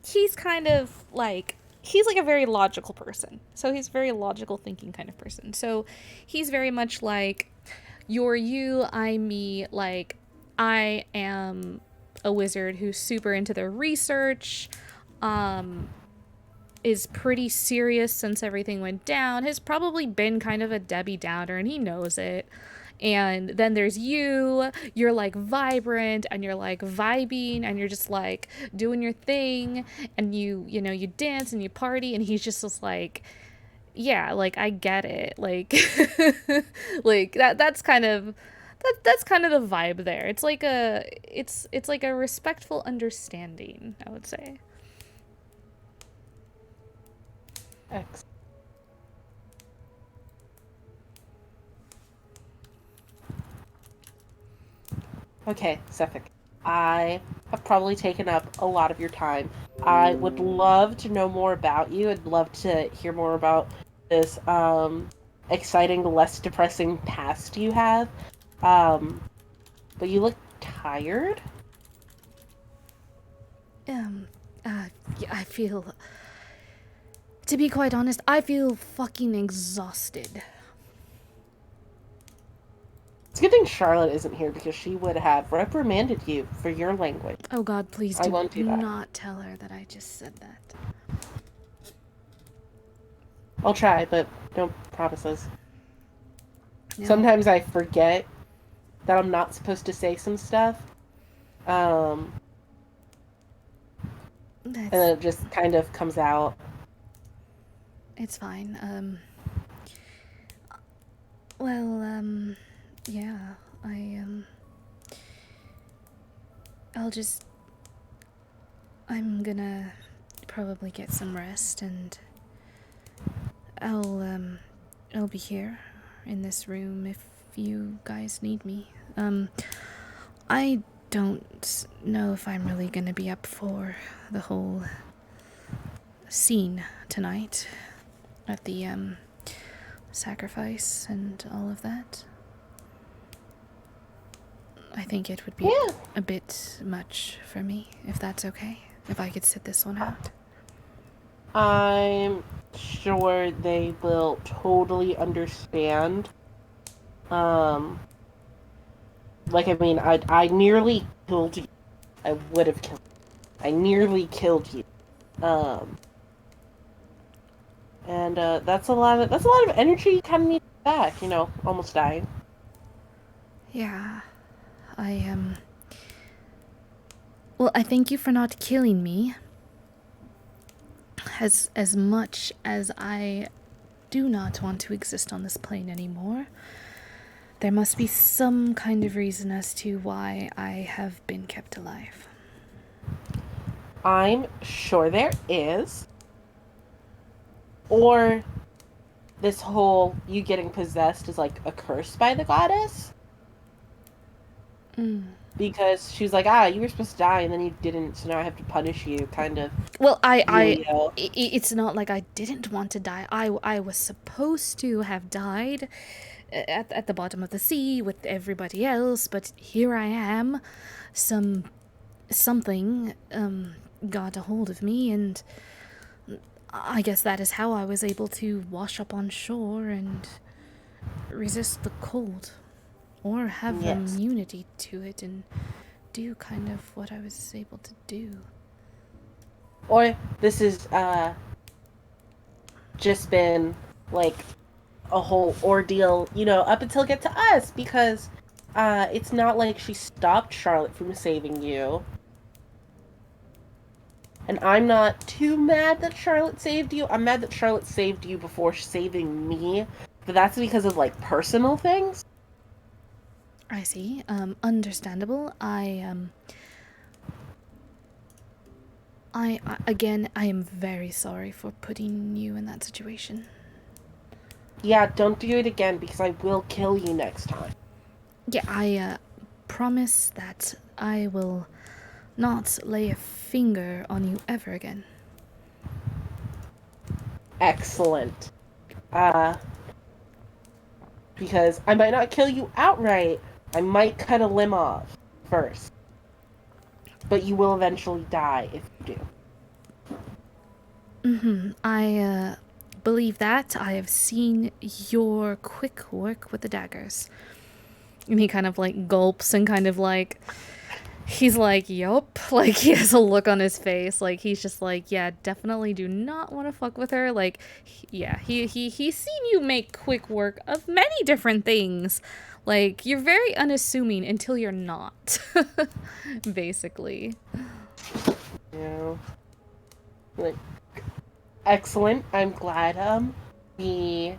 he's kind of like he's like a very logical person. So he's a very logical thinking kind of person. So he's very much like you're you, I'm me, like I am a wizard who's super into their research, um is pretty serious since everything went down, has probably been kind of a Debbie Downer and he knows it. And then there's you're like vibrant and you're like vibing and you're just like doing your thing and you dance and you party and he's just like yeah, like I get it. Like like that's kind of the vibe there. It's like a respectful understanding, I would say. X. Okay, Suffolk. I have probably taken up a lot of your time. I would love to know more about you. I'd love to hear more about this exciting, less depressing past you have. Um, but you look tired. Um yeah, I feel to be quite honest, I feel fucking exhausted. It's a good thing Charlotte isn't here because she would have reprimanded you for your language. Oh god, please I do won't do that. not tell her that I just said that. I'll try, but no promises. No, Sometimes I forget that I'm not supposed to say some stuff. Um, and that's then it just kind of comes out. it's fine. Well, yeah, I I'll just I'm gonna probably get some rest and I'll I'll be here in this room if you guys need me. I don't know if I'm really gonna be up for the whole scene tonight at the sacrifice and all of that. I think it would be Yeah. a bit much for me, if that's okay. If I could sit this one out. I'm sure they will totally understand. Um, like, I mean, I nearly killed you. I would have killed you. I nearly killed you. Um, and that's a lot of energy you kind of need back. You know, almost dying. Yeah, I, well, I thank you for not killing me. As much as I do not want to exist on this plane anymore, there must be some kind of reason as to why I have been kept alive. I'm sure there is. Or this whole you getting possessed is like a curse by the goddess. Because she's like, you were supposed to die and then you didn't, so now I have to punish you, kind of Well, dealio. it's not like I didn't want to die. I was supposed to have died at the bottom of the sea with everybody else, but here I am. Something got a hold of me, and I guess that is how I was able to wash up on shore and resist the cold, or have Yes. immunity to it and do kind of what I was able to do. Or this is just been like a whole ordeal, up until get to us, because it's not like she stopped Charlotte from saving you. And I'm not too mad that Charlotte saved you. I'm mad that Charlotte saved you before saving me. But that's because of like personal things. I see. Understandable. Again, I am very sorry for putting you in that situation. Yeah, don't do it again because I will kill you next time. Yeah, I promise that I will not lay a finger on you ever again. Excellent. Uh, because I might not kill you outright. I might cut a limb off first. But you will eventually die if you do. I believe that. I have seen your quick work with the daggers. And he kind of like gulps and kind of like he's like, yup. Like, he has a look on his face. Like, he's just like, yeah, definitely do not want to fuck with her. Like, yeah, he's seen you make quick work of many different things. Like, you're very unassuming until you're not. Basically. Yeah. Like, excellent. I'm glad, we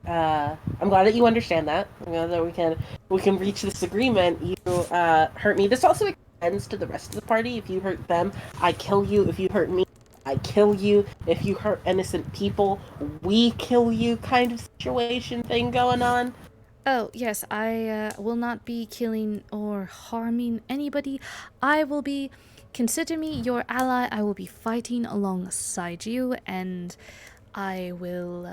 I'm glad that you understand that. I'm glad that we can reach this agreement. You hurt me. This also extends to the rest of the party. If you hurt them, I kill you. If you hurt me, I kill you. If you hurt innocent people, we kill you. Kind of situation thing going on. Oh, yes, I will not be killing or harming anybody. I will be. Consider me your ally. I will be fighting alongside you, and I will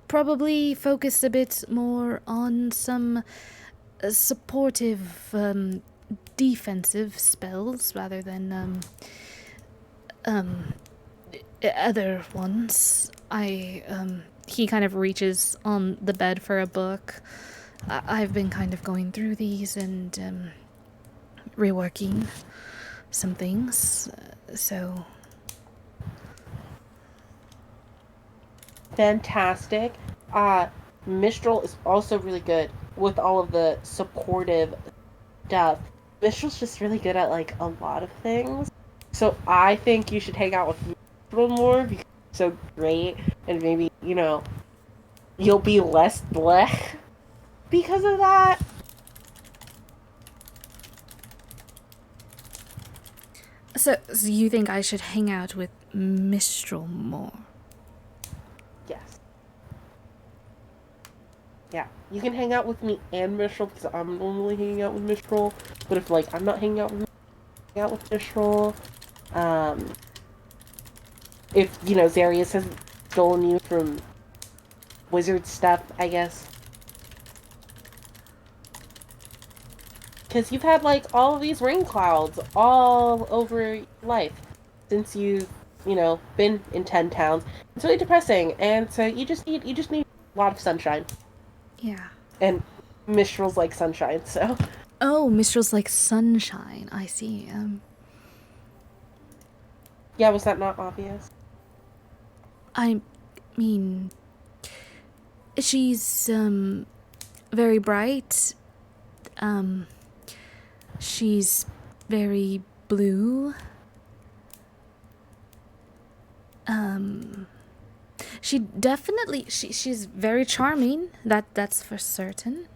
probably focus a bit more on some supportive defensive spells rather than other ones. He kind of reaches on the bed for a book. I've been kind of going through these and reworking some things, so. Fantastic. Mistral is also really good with all of the supportive stuff. Mistral's just really good at like a lot of things. So I think you should hang out with Mistral more because it's so great, and maybe, you'll be less blech because of that. So you think I should hang out with Mistral more? Yes. Yeah. You can hang out with me and Mistral because I'm normally hanging out with Mistral. But if like I'm not hanging out with Mistral, if Zarius has stolen you from wizard stuff, I guess. Because you've had like all of these rain clouds all over life since you've been in 10 towns. It's really depressing, and so you just need a lot of sunshine. Yeah. And Mistral's like sunshine, so Oh, Mistral's like sunshine. I see. yeah, was that not obvious? I mean, she's very bright. She's very blue. She definitely she's very charming. That's for certain.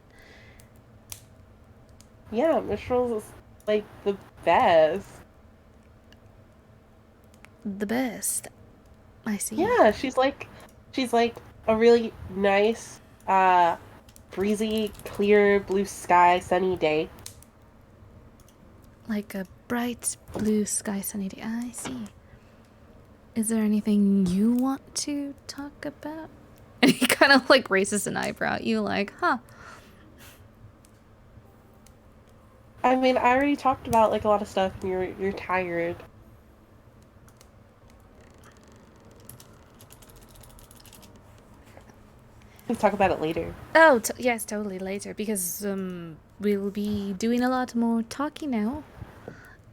Yeah, Mistral's like the best. The best. I see. Yeah, she's like a really nice, uh, breezy, clear blue sky, sunny day. Like a bright blue sky sunny day. I see. Is there anything you want to talk about? And he kind of like raises an eyebrow at you, like, huh. I mean, I already talked about like a lot of stuff, and you're tired. We can talk about it later. Oh, yes, totally later because we'll be doing a lot more talking now.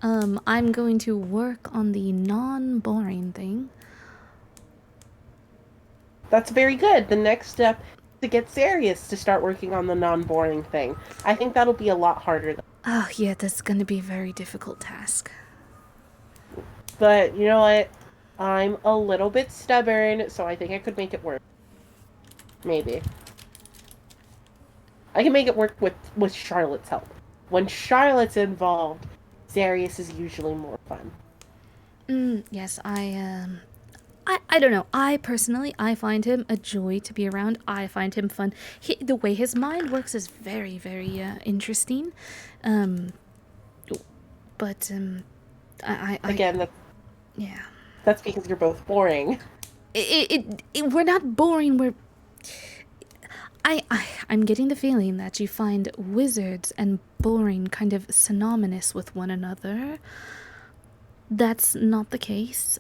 I'm going to work on the non-boring thing. That's very good. The next step to get serious to start working on the non-boring thing. I think that'll be a lot harder. Oh, yeah, that's going to be a very difficult task. But you know what? I'm a little bit stubborn, so I think I could make it work. Maybe. I can make it work with Charlotte's help. When Charlotte's involved, Zarius is usually more fun. Yes, I don't know. I personally, I find him a joy to be around. I find him fun. The way his mind works is very, very interesting. Um, but Again, yeah. that's because you're both boring. We're not boring. I'm getting the feeling that you find wizards and boring kind of synonymous with one another. That's not the case.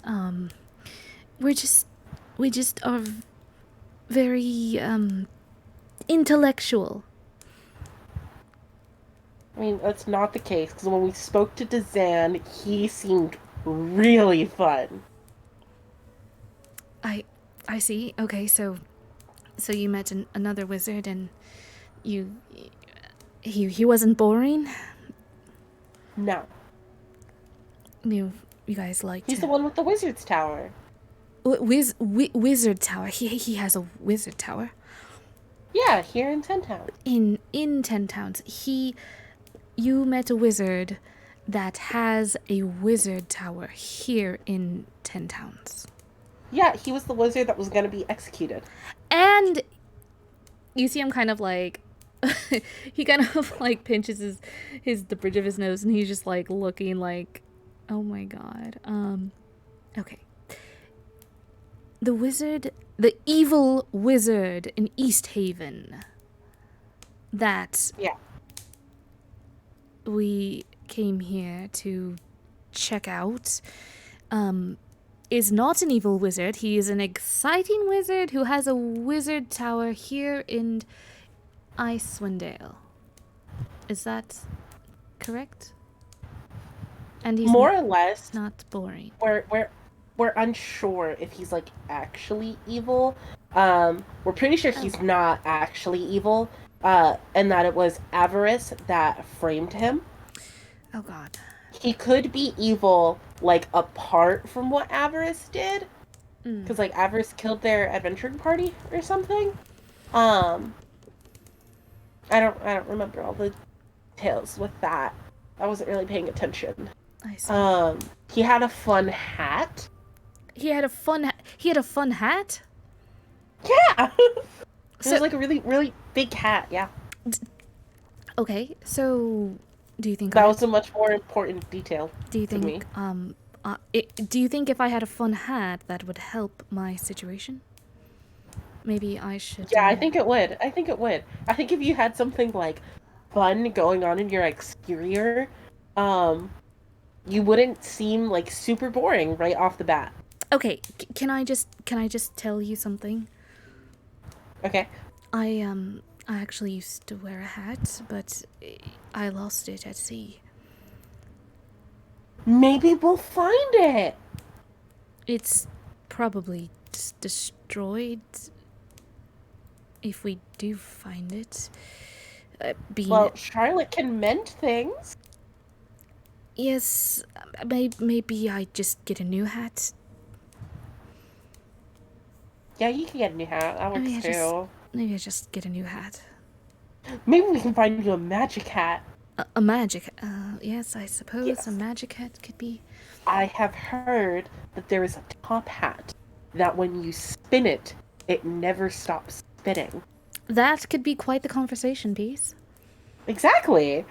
We're just, we just are very intellectual. I mean, that's not the case, because when we spoke to Dazan, he seemed really fun. I I see. Okay, so you met another wizard and you he wasn't boring. No. You guys liked He's the him. one with the wizard's tower. Wizard tower. He has a wizard tower Yeah, here in Ten Town. in 10 towns. You met a wizard that has a wizard tower here in 10 towns. Yeah, he was the wizard that was going to be executed. And you see him kind of like he kind of like pinches his the bridge of his nose and he's just like looking like, oh my god. Okay. The evil wizard in East Haven that Yeah. we came here to check out is not an evil wizard. He is an exciting wizard who has a wizard tower here in Icewind Dale. Is that correct? And he's More or less, not boring. we're unsure if he's like actually evil. We're pretty sure he's not actually evil. And that it was avarice that framed him. Oh god. He could be evil, like apart from what avarice did, because like avarice killed their adventuring party or something. Um, I don't remember all the details with that. I wasn't really paying attention. I see. He had a fun hat. He had a fun hat? Yeah. It So was like a really, really big hat, yeah. okay, so do you think That was a much more important detail do you to me. think do you think if I had a fun hat that would help my situation? Maybe I should Yeah, I think it would. I think it would. I think if you had something like fun going on in your exterior, you wouldn't seem like super boring right off the bat. Okay, can I just tell you something? Okay. I actually used to wear a hat, but I lost it at sea. Maybe we'll find it. It's probably destroyed if we do find it. Well, Charlotte can mend things. Yes, maybe I just get a new hat. Yeah, you can get a new hat. That works too. Maybe I just get a new hat. Maybe we can find you a magic hat. A magic. Yes, I suppose a Yes. magic hat could be. I have heard that there is a top hat that when you spin it, it never stops spinning. That could be quite the conversation piece. Exactly.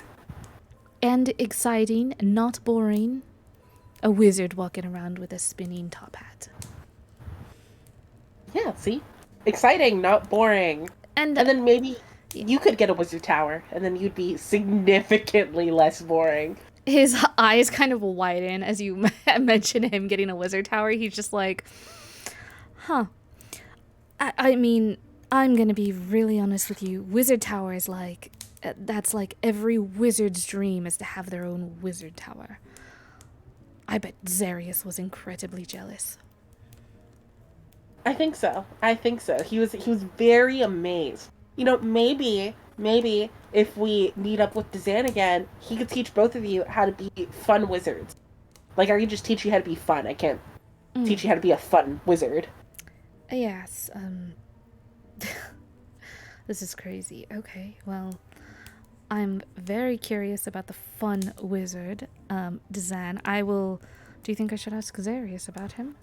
And exciting, not boring. A wizard walking around with a spinning top hat. Yeah, see? Exciting, not boring. And And then maybe you could get a wizard tower, and then you'd be significantly less boring. his eyes kind of widen as you mention him getting a wizard tower. He's just like, huh. I mean, I'm gonna be really honest with you. Wizard tower is like, that's like every wizard's dream is to have their own wizard tower. I bet Zarius was incredibly jealous. I think so. I think so. He was very amazed. Maybe if we meet up with Dazan again, he could teach both of you how to be fun wizards. Like I can just teach you how to be fun. I can't teach you how to be a fun wizard. Yes, this is crazy. Okay, well, I'm very curious about the fun wizard, Dazan. Do you think I should ask Zarius about him?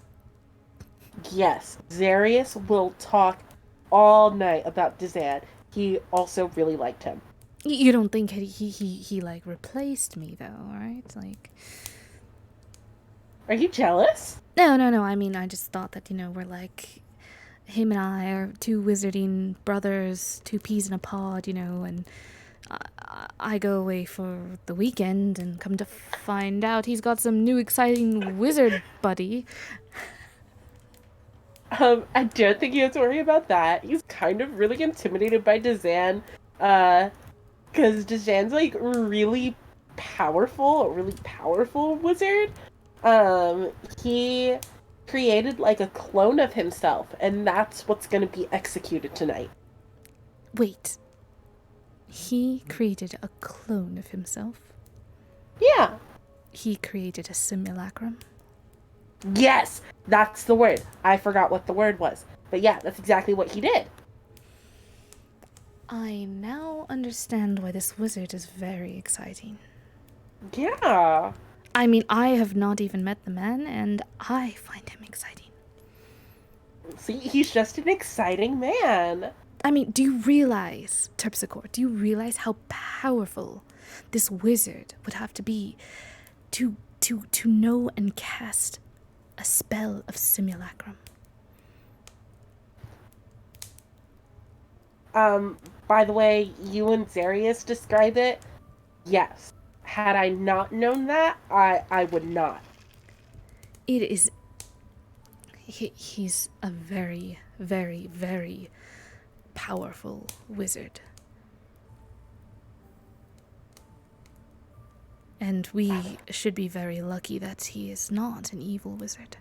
Yes, Zarius will talk all night about Dazan. He also really liked him. You don't think he like replaced me though, right? Like, Are you jealous? no. I mean, I just thought that we're like him and I are two wizarding brothers, two peas in a pod, and I go away for the weekend and come to find out he's got some new exciting wizard buddy. I don't think you have to worry about that. He's kind of really intimidated by Dazan, because Dazan's like really powerful, a really powerful wizard. He created like a clone of himself, and that's what's gonna be executed tonight. Wait, he created a clone of himself? Yeah. He created a simulacrum? Yes, that's the word. I forgot what the word was. But yeah, that's exactly what he did. I now understand why this wizard is very exciting. Yeah. I mean, I have not even met the man, and I find him exciting. See, he's just an exciting man. I mean, do you realize, Terpsichore, do you realize how powerful this wizard would have to be to know and cast a spell of simulacrum? By the way, you and Zarius describe it. Yes. Had I not known that, I would not. It is... He's a very, very, very powerful wizard. And we should be very lucky that he is not an evil wizard.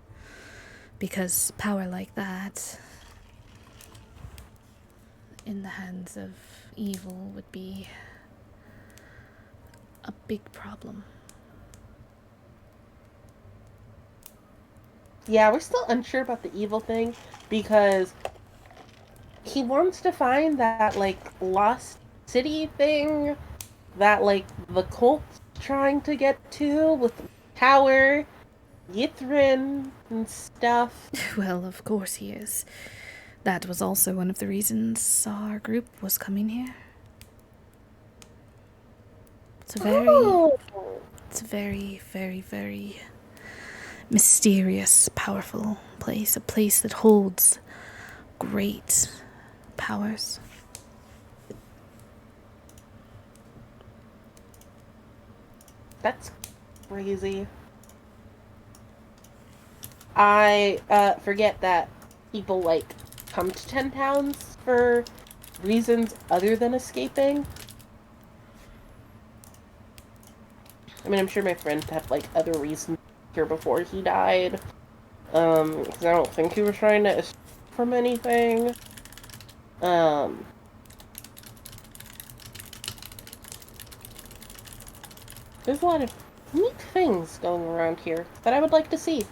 Because power like that in the hands of evil would be a big problem. Yeah, we're still unsure about the evil thing because he wants to find that like lost city thing that like the cult's trying to get to with the tower, Yithrin and stuff. Well, of course he is. That was also one of the reasons our group was coming here. It's a very, very, very mysterious, powerful place. A place that holds great powers. That's crazy. I forget that people like come to 10 towns for reasons other than escaping. I mean, I'm sure my friend had like other reasons here before he died. Because I don't think he was trying to escape from anything. There's a lot of neat things going around here that I would like to see.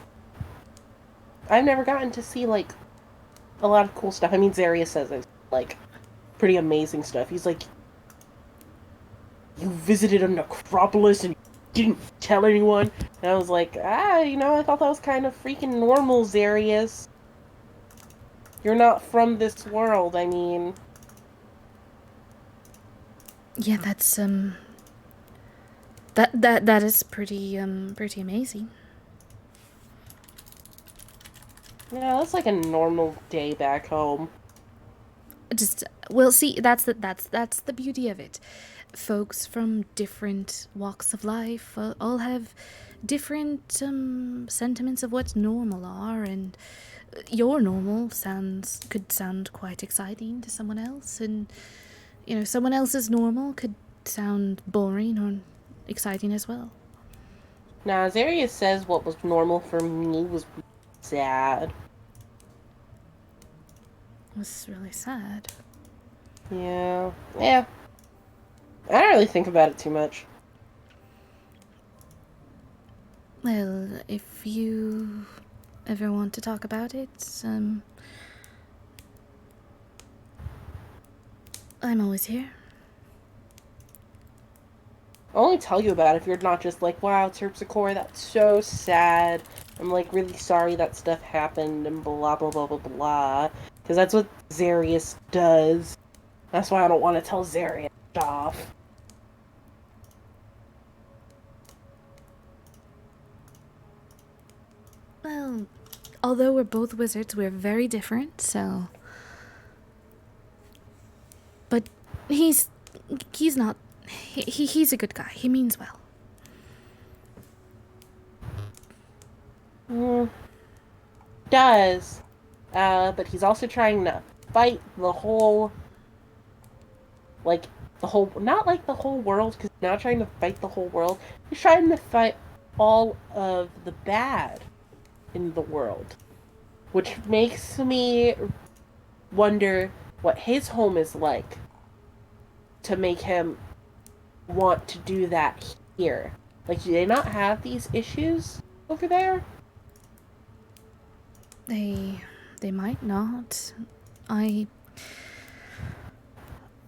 I've never gotten to see like a lot of cool stuff. I mean, Zarius says it's like pretty amazing stuff. He's like, you visited a necropolis and didn't tell anyone. And I was like, I thought that was kind of freaking normal, Zarius. You're not from this world, I mean. Yeah, that is pretty amazing. Yeah, that's like a normal day back home. Just well, see, that's the beauty of it. Folks from different walks of life all have different sentiments of what normal are, and your normal could sound quite exciting to someone else, and someone else's normal could sound boring or exciting as well. Now, Zarius says what was normal for me was sad. It was really sad. Yeah. Yeah. I don't really think about it too much. Well, if you ever want to talk about it, I'm always here. I'll only tell you about it if you're not just like, wow, Terpsichore, that's so sad. I'm like really sorry that stuff happened and blah blah blah blah blah. Because that's what Zarius does. That's why I don't want to tell Zarius off. Well, although we're both wizards, we're very different, so. But he's not. He's a good guy. He means well. Mm, does. But he's also trying to fight the whole, like, not like the whole world, because he's not trying to fight the whole world. He's trying to fight all of the bad in the world. Which makes me wonder what his home is like to make him want to do that here. Like, do they not have these issues over there? They might not. I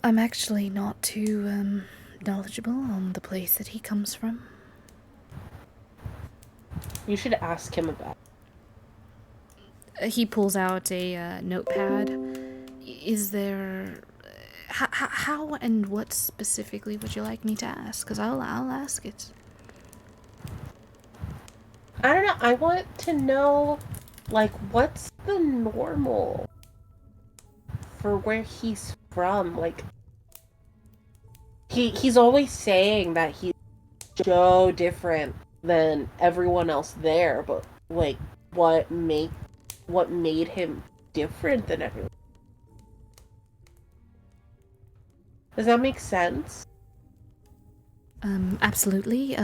I'm actually not too knowledgeable on the place that he comes from. You should ask him about He pulls out a notepad. Is there how and what specifically would you like me to ask? Because I'll ask it. I don't know. I want to know, like, what's the normal for where he's from? Like, he's always saying that he's so different than everyone else there, but like, what made him different than everyone? Does that make sense? Absolutely.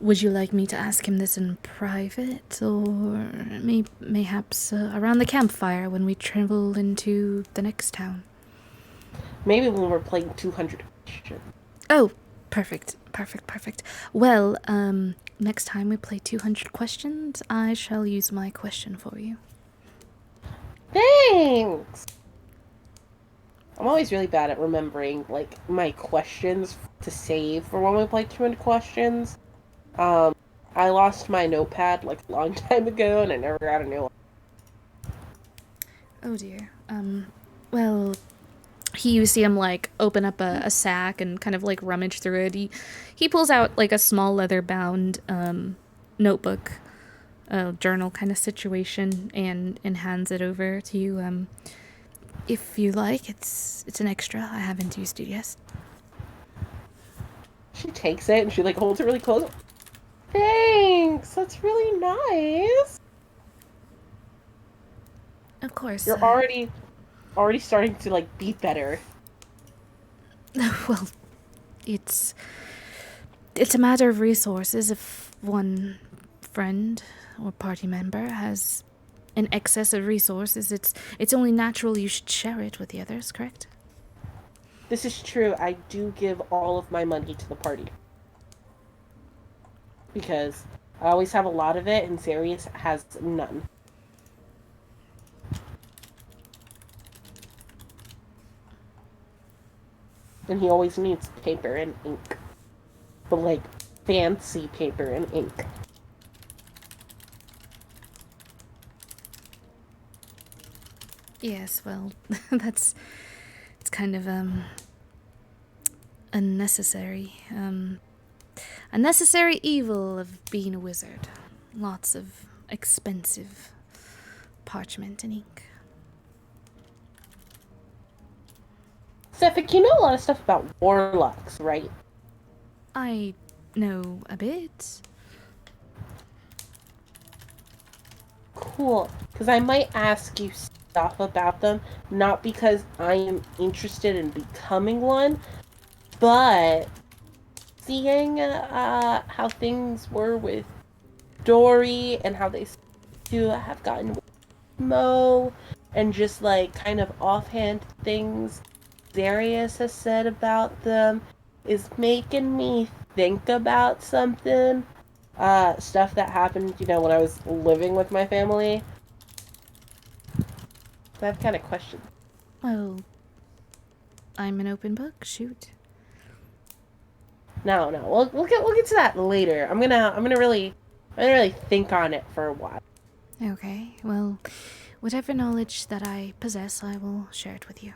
Would you like me to ask him this in private, or mayhaps around the campfire when we travel into the next town? Maybe when we're playing 200 questions. Oh, perfect. Well, next time we play 200 questions, I shall use my question for you. Thanks! I'm always really bad at remembering, like, my questions to save for when we play 200 questions. Um, I lost my notepad, like, a long time ago, and I never got a new one. Oh dear. Well, you see him like open up a sack and kind of like rummage through it. He pulls out like a small leather bound notebook, journal kind of situation, and hands it over to you. If you like, it's an extra. I haven't used it yet. She takes it and she, like, holds it really close. Thanks! That's really nice! Of course. You're already starting to, like, be better. Well, it's a matter of resources. If one friend or party member has an excess of resources, it's only natural you should share it with the others, correct? This is true. I do give all of my money to the party. Because I always have a lot of it, and Sirius has none. And he always needs paper and ink. But, like, fancy paper and ink. Yes, well, that's it's kind of unnecessary. A necessary evil of being a wizard. Lots of expensive parchment and ink. Sefik, you know a lot of stuff about warlocks, right? I know a bit. Cool. Because I might ask you stuff about them, not because I am interested in becoming one, but seeing how things were with Dory and how they to have gotten with Mo, and just like kind of offhand things Darius has said about them is making me think about something. Stuff that happened, when I was living with my family. So I have kind of questions. Well, I'm an open book. Shoot. No, no, we'll get to that later. I'm gonna really think on it for a while. Okay, well, whatever knowledge that I possess, I will share it with you.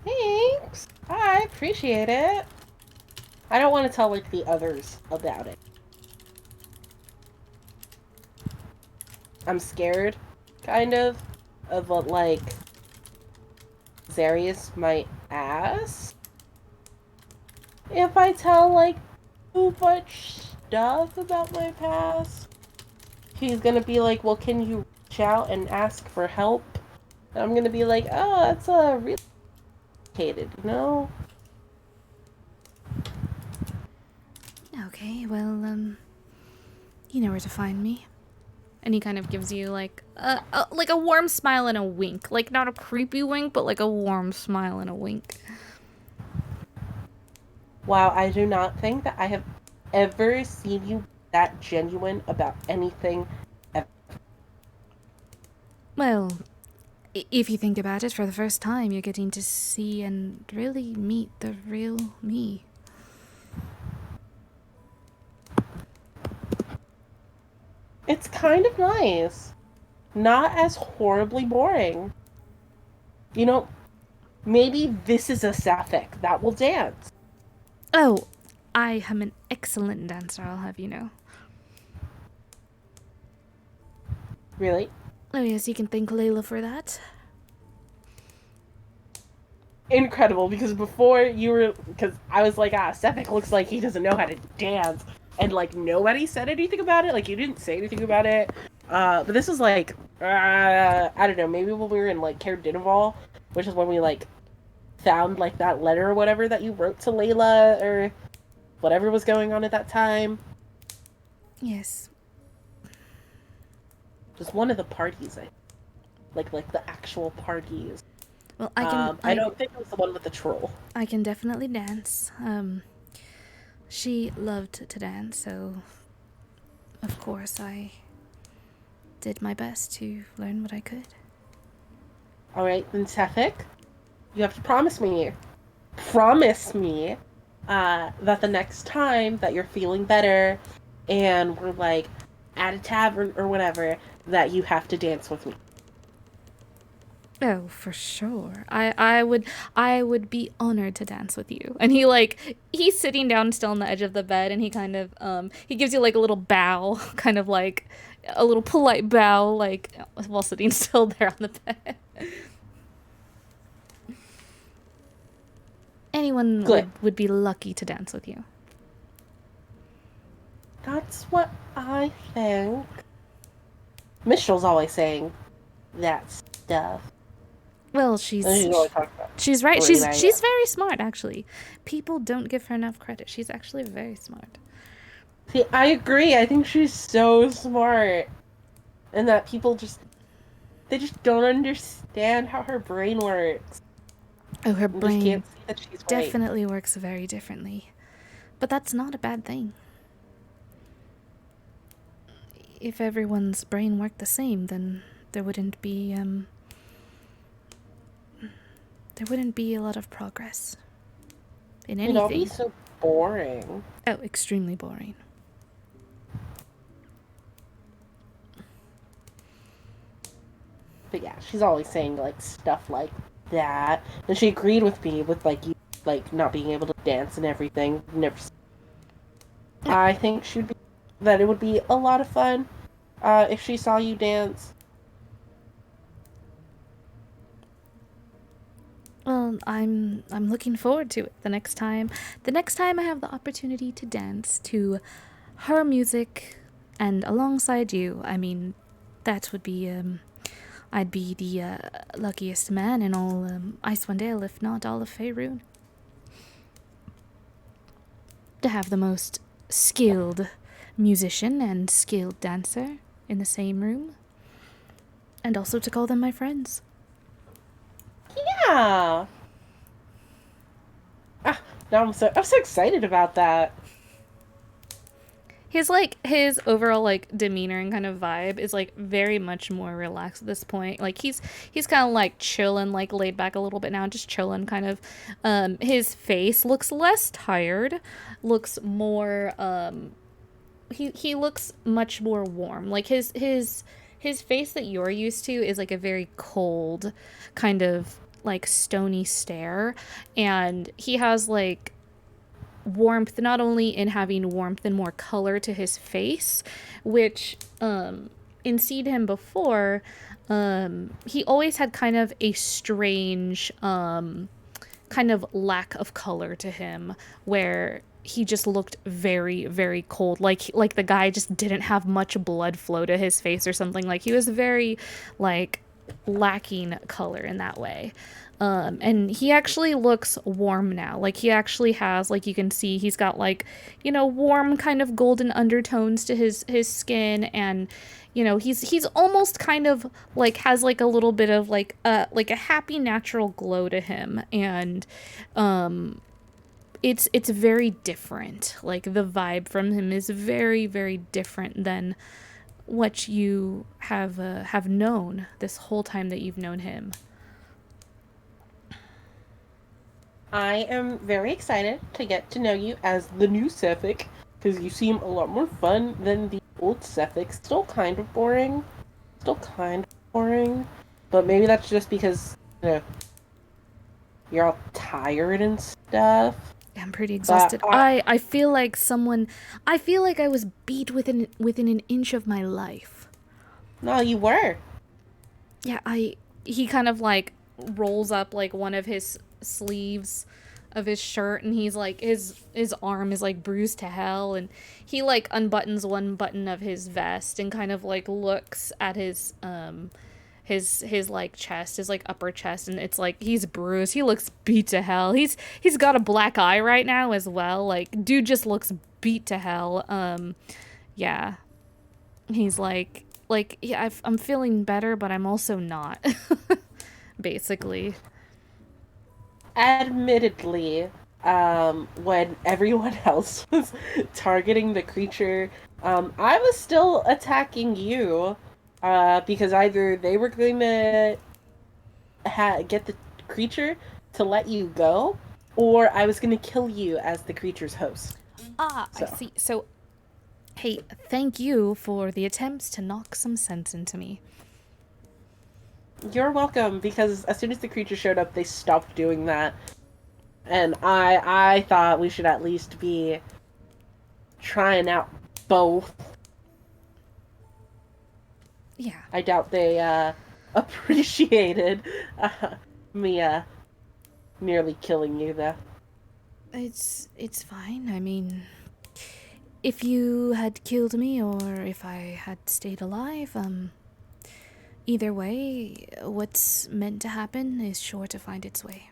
Thanks. I appreciate it. I don't want to tell like the others about it. I'm scared, kind of what like Zarius might ask if I tell like too much stuff about my past. He's gonna be like, "Well, can you reach out and ask for help?" And I'm gonna be like, "Oh, that's really complicated. Okay, well, you know where to find me. And he kind of gives you like a warm smile and a wink. Like not a creepy wink, but like a warm smile and a wink. Wow, I do not think that I have ever seen you that genuine about anything ever. Well, if you think about it, for the first time, you're getting to see and really meet the real me. It's kind of nice. Not as horribly boring. You know, maybe this is a sapphic that will dance. Oh, I am an excellent dancer, I'll have you know. Really? Oh, yes, you can thank Layla for that. Incredible, because before because I was like, Sapphic looks like he doesn't know how to dance. And like nobody said anything about it. Like you didn't say anything about it. But this is like, I don't know, maybe when we were in like Cair Dineval, which is when we like found like that letter or whatever that you wrote to Layla or whatever was going on at that time. Yes. Just one of the parties, like the actual parties. Well, I don't think it was the one with the troll. I can definitely dance. She loved to dance, so of course I did my best to learn what I could. All right, then Tefik, you have to promise me, that the next time that you're feeling better, and we're like at a tavern or whatever, that you have to dance with me. Oh, for sure. I would be honored to dance with you. And he's sitting down still on the edge of the bed, and he kind of he gives you like a little bow, kind of like a little polite bow, like while sitting still there on the bed. Anyone Good. would be lucky to dance with you. That's what I think. Mistral always saying that stuff. Well, And she's always talking about she's right. Rime. She's very smart actually. People don't give her enough credit. She's actually very smart. See, I agree. I think she's so smart. And that they just don't understand how her brain works. Oh, her They just brain can't see that she's right. definitely works very differently. But that's not a bad thing. If everyone's brain worked the same, then there wouldn't be a lot of progress in We'd all be anything. so boring. Oh, extremely boring. But yeah, she's always saying like stuff like that, and she agreed with me with like you like not being able to dance and everything. Never. No. I think she'd be that it would be a lot of fun if she saw you dance. Well, I'm looking forward to it the next time. The next time I have the opportunity to dance to her music and alongside you. I mean, that would be I'd be the luckiest man in all Icewind Dale, if not all of Faerun. To have the most skilled musician and skilled dancer in the same room. And also to call them my friends. Yeah. Ah, now I'm so excited about that. His overall like demeanor and kind of vibe is like very much more relaxed at this point. Like he's kind of like chilling, like laid back a little bit now, just chilling kind of. His face looks less tired, looks more he looks much more warm. Like his face that you're used to is like a very cold kind of like stony stare, and he has like warmth not only in having warmth and more color to his face, which in seeing him before, he always had kind of a strange kind of lack of color to him, where he just looked very very cold, like the guy just didn't have much blood flow to his face or something. Like he was very like lacking color in that way. And he actually looks warm now. Like he actually has, like you can see, he's got like, you know, warm kind of golden undertones to his skin, and you know, he's almost kind of like has like a little bit of like a happy natural glow to him, and it's very different. Like the vibe from him is very very different than what you have known this whole time that you've known him. I am very excited to get to know you as the new Sefik, because you seem a lot more fun than the old Sefik. Still kind of boring. Still kind of boring. But maybe that's just because, you know, you're all tired and stuff. I'm pretty But exhausted. I feel like someone. I feel like I was beat within an inch of my life. no, you were. Yeah, I. He kind of like rolls up like one of his sleeves of his shirt, and he's like his arm is like bruised to hell, and he like unbuttons one button of his vest and kind of like looks at his like chest, his like upper chest, and it's like he's bruised. He looks beat to hell. He's got a black eye right now as well. Like dude just looks beat to hell. Yeah. He's like yeah, I'm feeling better, but I'm also not. Basically. Admittedly, when everyone else was targeting the creature, I was still attacking you, because either they were going to get the creature to let you go, or I was going to kill you as the creature's host. Ah, I So, see. So, hey, thank you for the attempts to knock some sense into me. you're welcome, because as soon as the creature showed up, they stopped doing that. And I thought we should at least be trying out both. Yeah. I doubt they appreciated me nearly killing you, though. It's fine. I mean, if you had killed me or if I had stayed alive, either way, what's meant to happen is sure to find its way.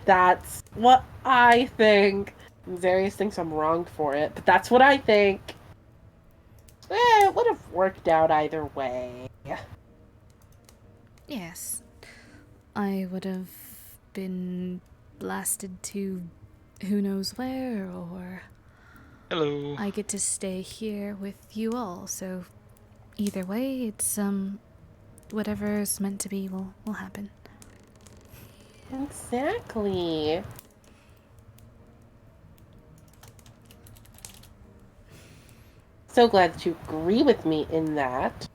That's what I think. Various things I'm wrong for it, but that's what I think. It would have worked out either way. Yes. I would have been blasted to who knows where, or Hello. I get to stay here with you all, so either way, it's whatever's meant to be will happen. Exactly. So glad that you agree with me in that.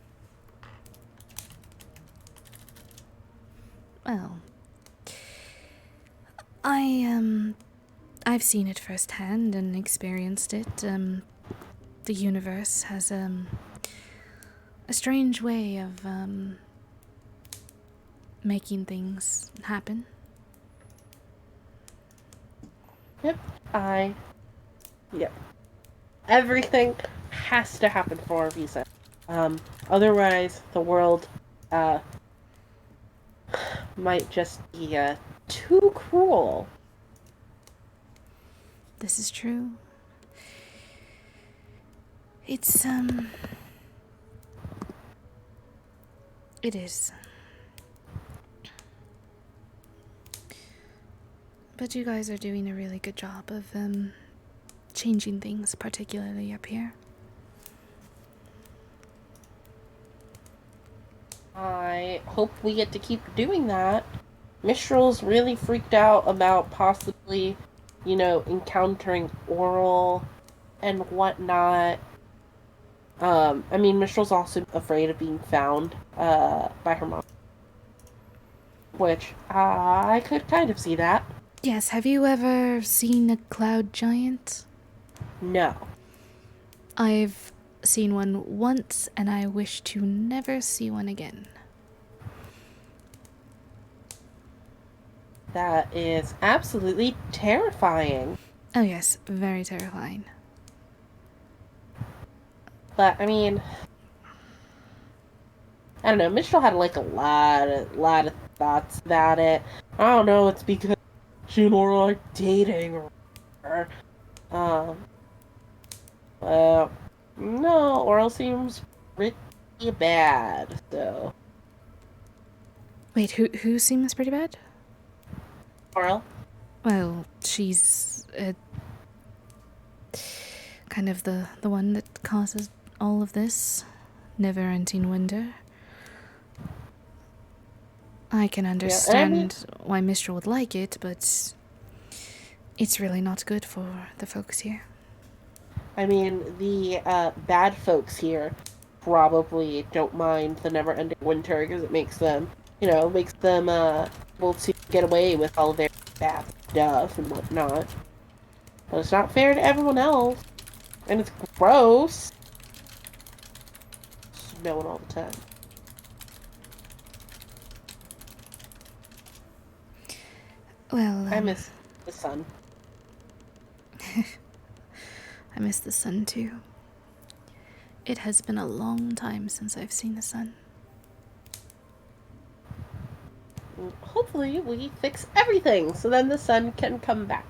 Well, I, I've seen it firsthand and experienced it. The universe has, a strange way of, making things happen. Yep, I. Yep. Everything has to happen for a reason. Otherwise, the world uh, might just be too cruel. This is true. It's, it is. But you guys are doing a really good job of, changing things, particularly up here. I hope we get to keep doing that. Mistral's really freaked out about possibly, encountering Oral and whatnot. I mean, Mistral's also afraid of being found by her mom, which I could kind of see that. Yes, have you ever seen a cloud giant? No. I've seen one once, and I wish to never see one again. That is absolutely terrifying. Oh, yes, very terrifying. But, I mean, I don't know. Mistral had like a lot of thoughts about it. I don't know. It's because she and Oral are dating, or um, well, no, Oral seems pretty bad. So Wait, who seems pretty bad? Oral, Well, she's kind of the one that causes all of this never-ending wonder. I can yeah, and I mean, understand why Mistral would like it, but it's really not good for the folks here. the bad folks here probably don't mind the never-ending winter because it makes them, makes them able to get away with all their bad stuff and whatnot. But it's not fair to everyone else, and it's gross. Snowing all the time. Well, I miss the sun. I miss the sun too. It has been a long time since I've seen the sun. Hopefully, we fix everything so then the sun can come back.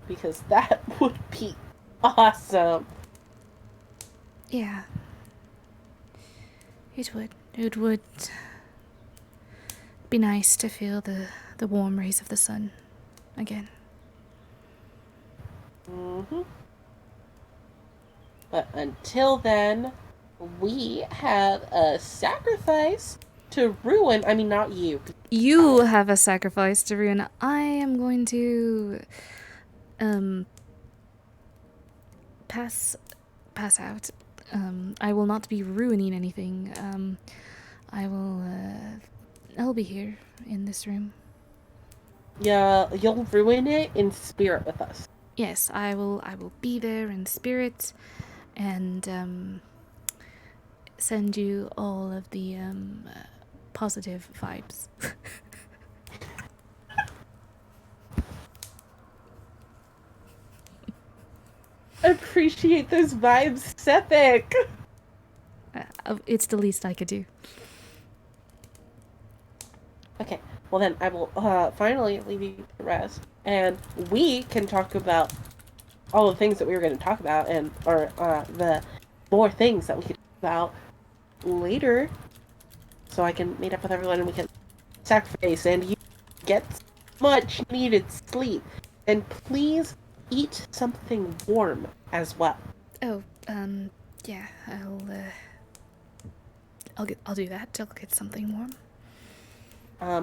Because that would be awesome. Yeah. It would. It would be nice to feel the warm rays of the sun again. Mm-hmm. But until then, we have a sacrifice to ruin. I mean, not you. You have a sacrifice to ruin. I am going to um pass out. I will not be ruining anything. I'll be here in this room. Yeah, you'll ruin it in spirit with us. Yes, I will be there in spirit and send you all of the positive vibes. Appreciate those vibes, Sephic. It's the least I could do. Okay, well then I will finally leave you to rest, and we can talk about all the things that we were going to talk about, and or the more things that we could talk about later. So I can meet up with everyone and we can sacrifice, and you get much needed sleep, and please eat something warm as well. Oh, yeah, I'll do that. I'll get something warm.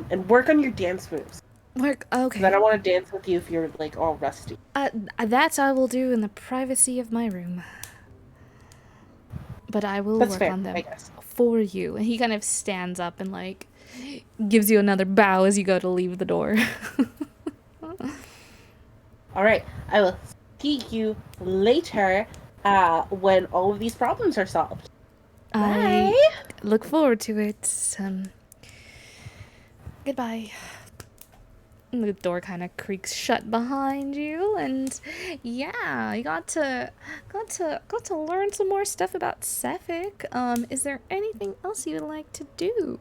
And work on your dance moves. Work. Okay. 'Cause I don't want to dance with you if you're like all rusty. That I will do in the privacy of my room. but I will That's work fair, on I them guess. for you. And he kind of stands up and like gives you another bow as you go to leave the door. All right, I will see you later when all of these problems are solved. I Bye. look forward to it. Goodbye. And the door kind of creaks shut behind you, and yeah, you got to learn some more stuff about Sefik. Is there anything else you'd like to do?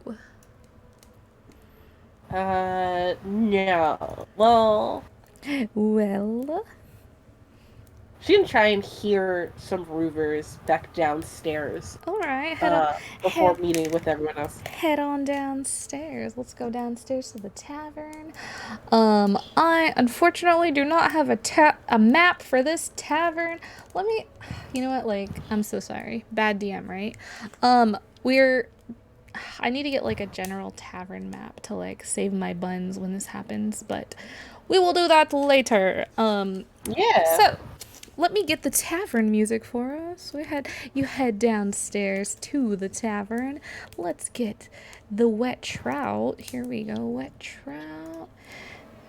No. Well, Well, she can try and hear some rumors back downstairs all right, before head meeting with everyone else. head on downstairs. Let's go downstairs to the tavern. I unfortunately do not have a map for this tavern. Let me, you know what? Like, I'm so sorry. Bad DM, right? We're. I need to get like a general tavern map to like save my buns when this happens, but we will do that later. Yeah. So let me get the tavern music for us. You head downstairs to the tavern. Let's get the wet trout. Here we go, wet trout.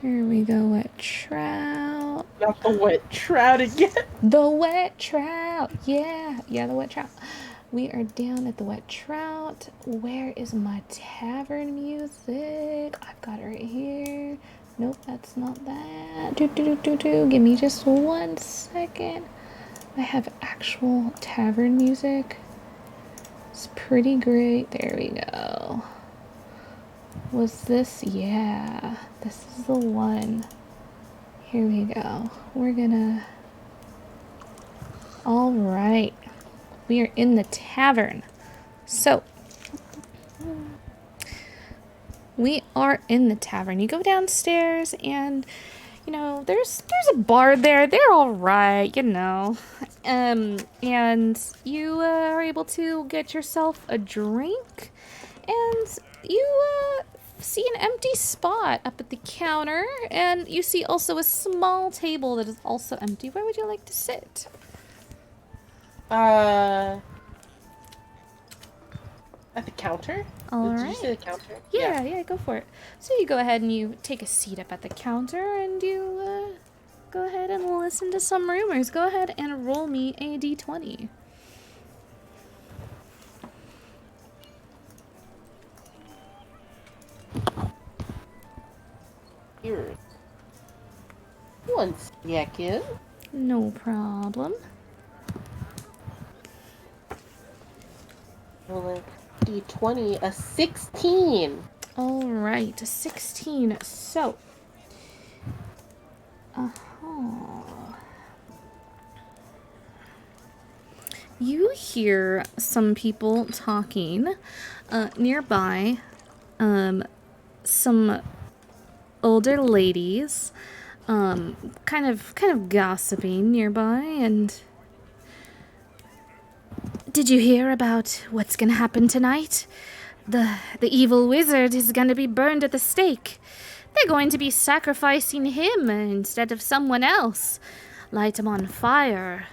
Here we go, wet trout. Not the wet trout again. The wet trout. Yeah, the wet trout. We are down at the wet trout. Where is my tavern music? I've got it right here. Nope, that's not that. Give me just 1 second. I have actual tavern music. It's pretty great. There we go. Was this? Yeah, this is the one. Here we go. We're gonna. All right. We are in the tavern. So, we are in the tavern. You go downstairs and there's a bar there. They're all right, and you are able to get yourself a drink, and you see an empty spot up at the counter, and you see also a small table that is also empty. Where would you like to sit? At the counter? All Did right. you say the counter? Yeah, go for it. So you go ahead and you take a seat up at the counter, and you go ahead and listen to some rumors. Go ahead and roll me a d20. Here. 1 second. No problem. Rolling D20, a 16. All right, 16. So, you hear some people talking nearby. Some older ladies, kind of gossiping nearby, and did you hear about what's gonna happen tonight? The evil wizard is gonna be burned at the stake. They're going to be sacrificing him instead of someone else. Light him on fire.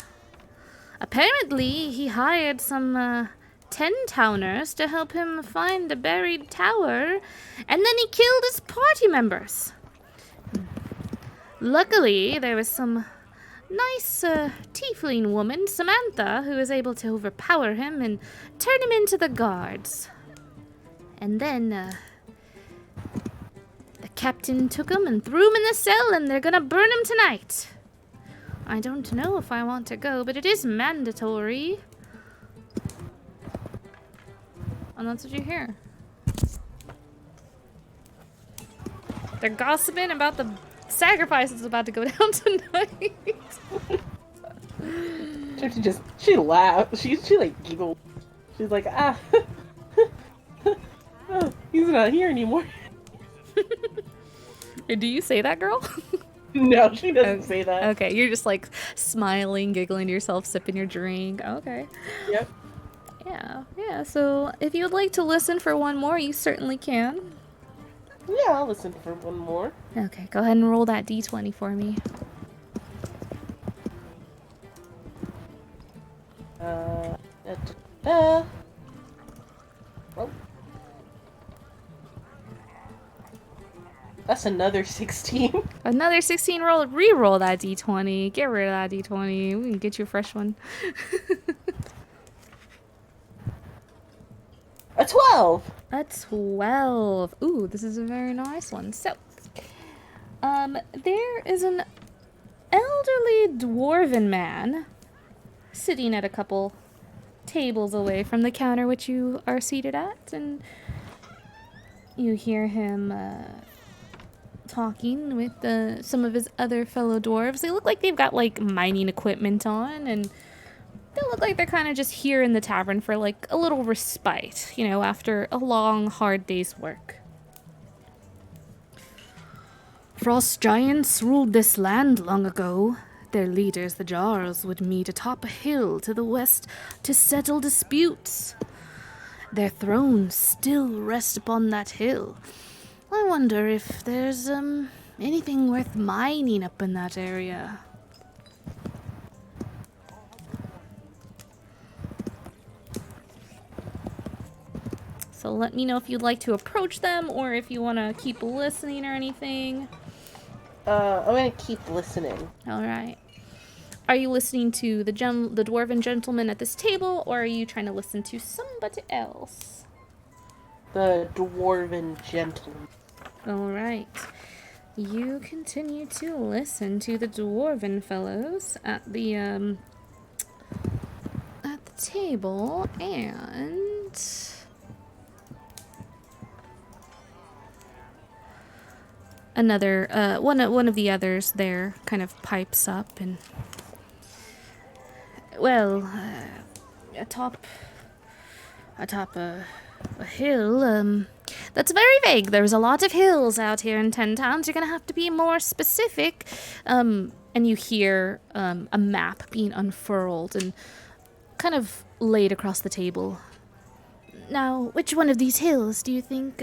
Apparently, he hired some 10-towners to help him find a buried tower, and then he killed his party members. Luckily, there was some nice tiefling woman, Samantha, who was able to overpower him and turn him into the guards. And then the captain took him and threw him in the cell, and they're gonna burn him tonight. I don't know if I want to go, but it is mandatory. And that's what you hear. They're gossiping about the sacrifice that's about to go down tonight. She laughed. She like giggled. She's like, oh, he's not here anymore. Do you say that, girl? No, she doesn't say that. Okay, you're just like smiling, giggling to yourself, sipping your drink. Okay. Yep. Yeah, so if you would like to listen for one more, you certainly can. Yeah, I'll listen for one more. Okay, go ahead and roll that d20 for me. That's Oh. That's another 16. Another 16 roll. Re-roll that d20. Get rid of that d20. We can get you a fresh one. A 12. A 12. Ooh, this is a very nice one. So, there is an elderly dwarven man sitting at a couple tables away from the counter which you are seated at, and you hear him talking with some of his other fellow dwarves. They look like they've got like mining equipment on, and they look like they're kind of just here in the tavern for like a little respite, you know, after a long, hard day's work. Frost giants ruled this land long ago. Their leaders, the Jarls, would meet atop a hill to the west to settle disputes. Their thrones still rest upon that hill. I wonder if there's, anything worth mining up in that area. So let me know if you'd like to approach them or if you want to keep listening or anything. I'm gonna keep listening. All right. Are you listening to the dwarven gentleman at this table, or are you trying to listen to somebody else? The dwarven gentleman. All right. You continue to listen to the dwarven fellows at the table, and another one of the others there kind of pipes up and, well, atop a hill, that's very vague. There's a lot of hills out here in 10 Towns. You're gonna have to be more specific. And you hear a map being unfurled and kind of laid across the table. Now, which one of these hills do you think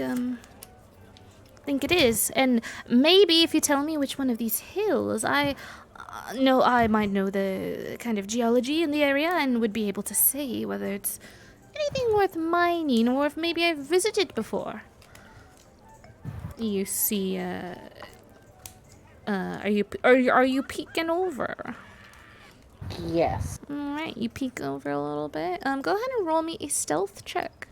it is? And maybe if you tell me which one of these hills, I might know the kind of geology in the area and would be able to say whether it's anything worth mining or if maybe I've visited before. You see, are you peeking over? Yes. Alright, you peek over a little bit. Go ahead and roll me a stealth check.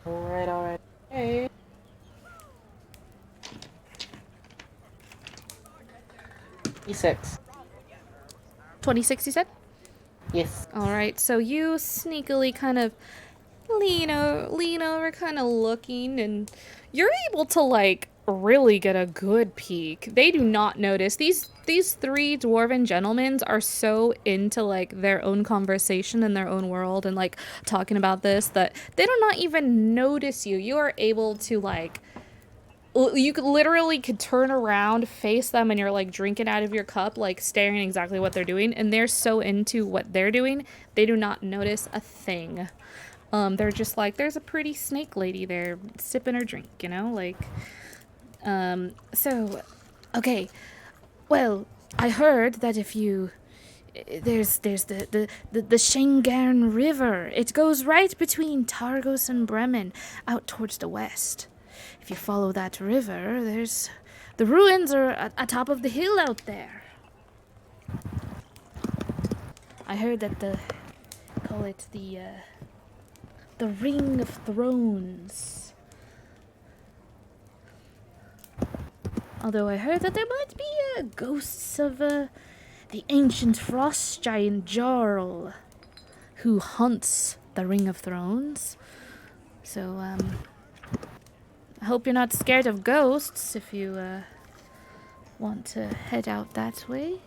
Alright. Hey. E6. 26, you said? Yes. Alright, so you sneakily kind of lean over, kind of looking, and you're able to, like, really get a good peek. They do not notice. These three dwarven gentlemen are so into, like, their own conversation in their own world and, like, talking about this that they do not even notice you. You are able to, like, you could turn around, face them, and you're, like, drinking out of your cup, like, staring exactly what they're doing, and they're so into what they're doing, they do not notice a thing. They're just like, there's a pretty snake lady there sipping her drink, you know, like, so, okay, well, I heard that if you, there's the Shengarn River. It goes right between Targos and Bremen, out towards the west. If you follow that river, the ruins are atop of the hill out there. I heard that call it the Ring of Thrones. Although I heard that there might be ghosts of the ancient frost giant Jarl who hunts the Ring of Thrones. So, I hope you're not scared of ghosts if you want to head out that way.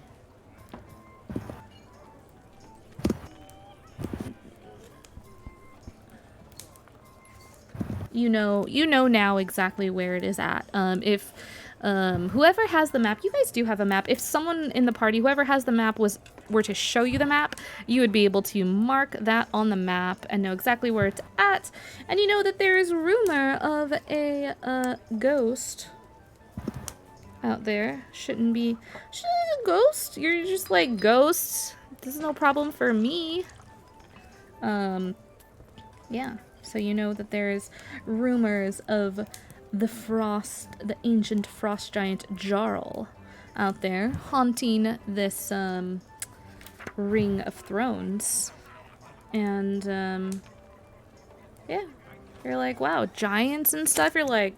You know now exactly where it is at. If whoever has the map, you guys do have a map. If someone in the party, whoever has the map were to show you the map, you would be able to mark that on the map and know exactly where it's at. And you know that there is rumor of a ghost out there. Shouldn't be a ghost. You're just like, ghosts. This is no problem for me. Yeah, so you know that there's rumors of the ancient frost giant Jarl out there haunting this Ring of Thrones. And yeah, you're like, wow, giants and stuff. You're like,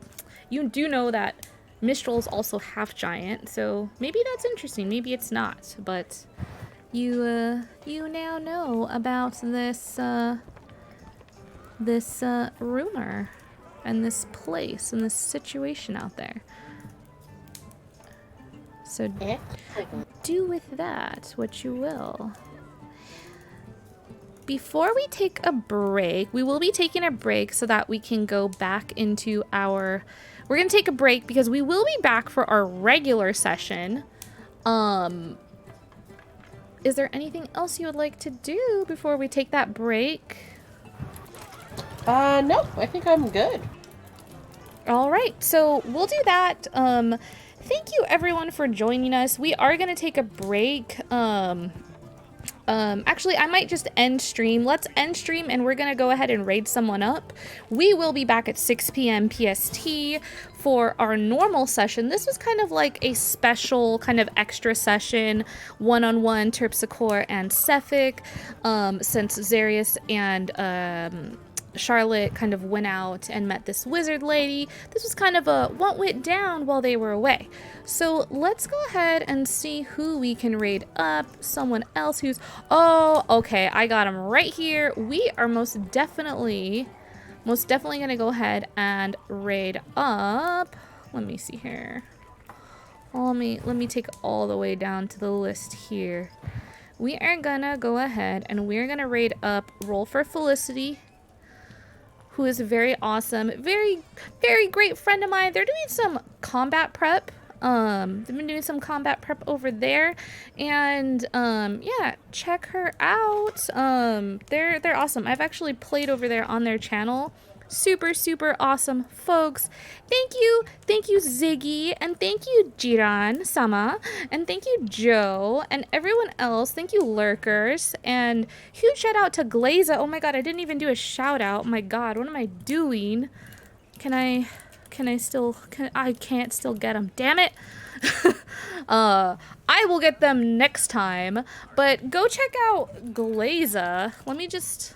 you do know that Mistral's also half giant, so maybe that's interesting. Maybe it's not, but you now know about this rumor and this place and this situation out there. So do with that what you will. Before we take a break, we will be taking a break so that we can go back into our... We're going to take a break because we will be back for our regular session. Is there anything else you would like to do before we take that break? No, I think I'm good. All right, so we'll do that. Thank you everyone for joining us. We are going to take a break. Actually, I might just end stream. Let's end stream and we're gonna go ahead and raid someone up. We will be back at 6 p.m. PST for our normal session. This was kind of like a special kind of extra session, one-on-one Terpsichore and Sephic, since Zarius and Charlotte kind of went out and met this wizard lady. This was kind of a what went down while they were away. So let's go ahead and see who we can raid up. Someone else who's... Oh, okay, I got him right here. We are most definitely gonna go ahead and raid up. Let me see here. Let me take all the way down to the list here. We are gonna go ahead and we're gonna raid up Roll for Felicity, who is very awesome, very great friend of mine. They're doing some combat prep. They've been doing some combat prep over there, and yeah, check her out. They're awesome. I've actually played over there on their channel. Super awesome folks. Thank you Ziggy, and thank you Jiran Sama, and thank you Joe, and everyone else. Thank you lurkers, and huge shout out to Glaza. Oh my god, I didn't even do a shout out. My god, what am I doing? I can't still get them. Damn it. I will get them next time, but go check out Glaza. Let me just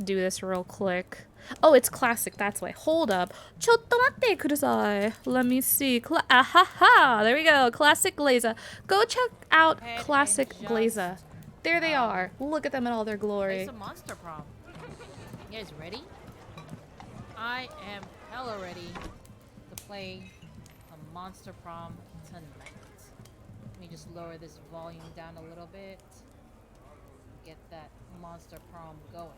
do this real quick. Oh, it's classic, that's why. Hold up. Chotto matte kudasai. Let me see. There we go. Classic Glaza. Go check out Classic Glaza. There they are. Look at them in all their glory. It's a monster prom. You guys ready? I am hella ready to play a monster prom tonight. Let me just lower this volume down a little bit. Get that monster prom going.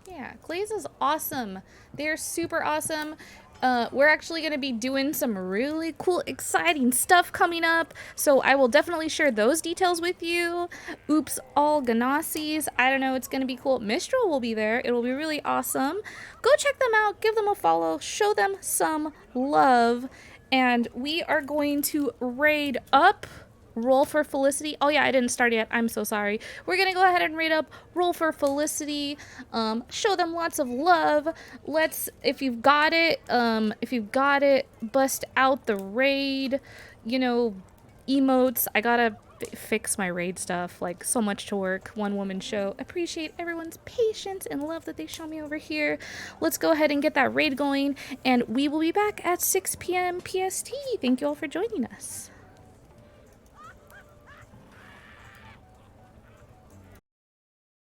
Yeah, Glaze is awesome. They're super awesome. We're actually going to be doing some really cool, exciting stuff coming up, so I will definitely share those details with you. Oops, all Ganassi's. I don't know, it's going to be cool. Mistral will be there. It'll be really awesome. Go check them out, give them a follow, show them some love, and we are going to raid up Roll for Felicity. Oh yeah, I didn't start yet. I'm so sorry. We're gonna go ahead and raid up Roll for Felicity. Show them lots of love. If you've got it, bust out the raid. You know, emotes. I gotta fix my raid stuff. Like, so much to work. One woman show. Appreciate everyone's patience and love that they show me over here. Let's go ahead and get that raid going, and we will be back at 6 p.m. PST. Thank you all for joining us.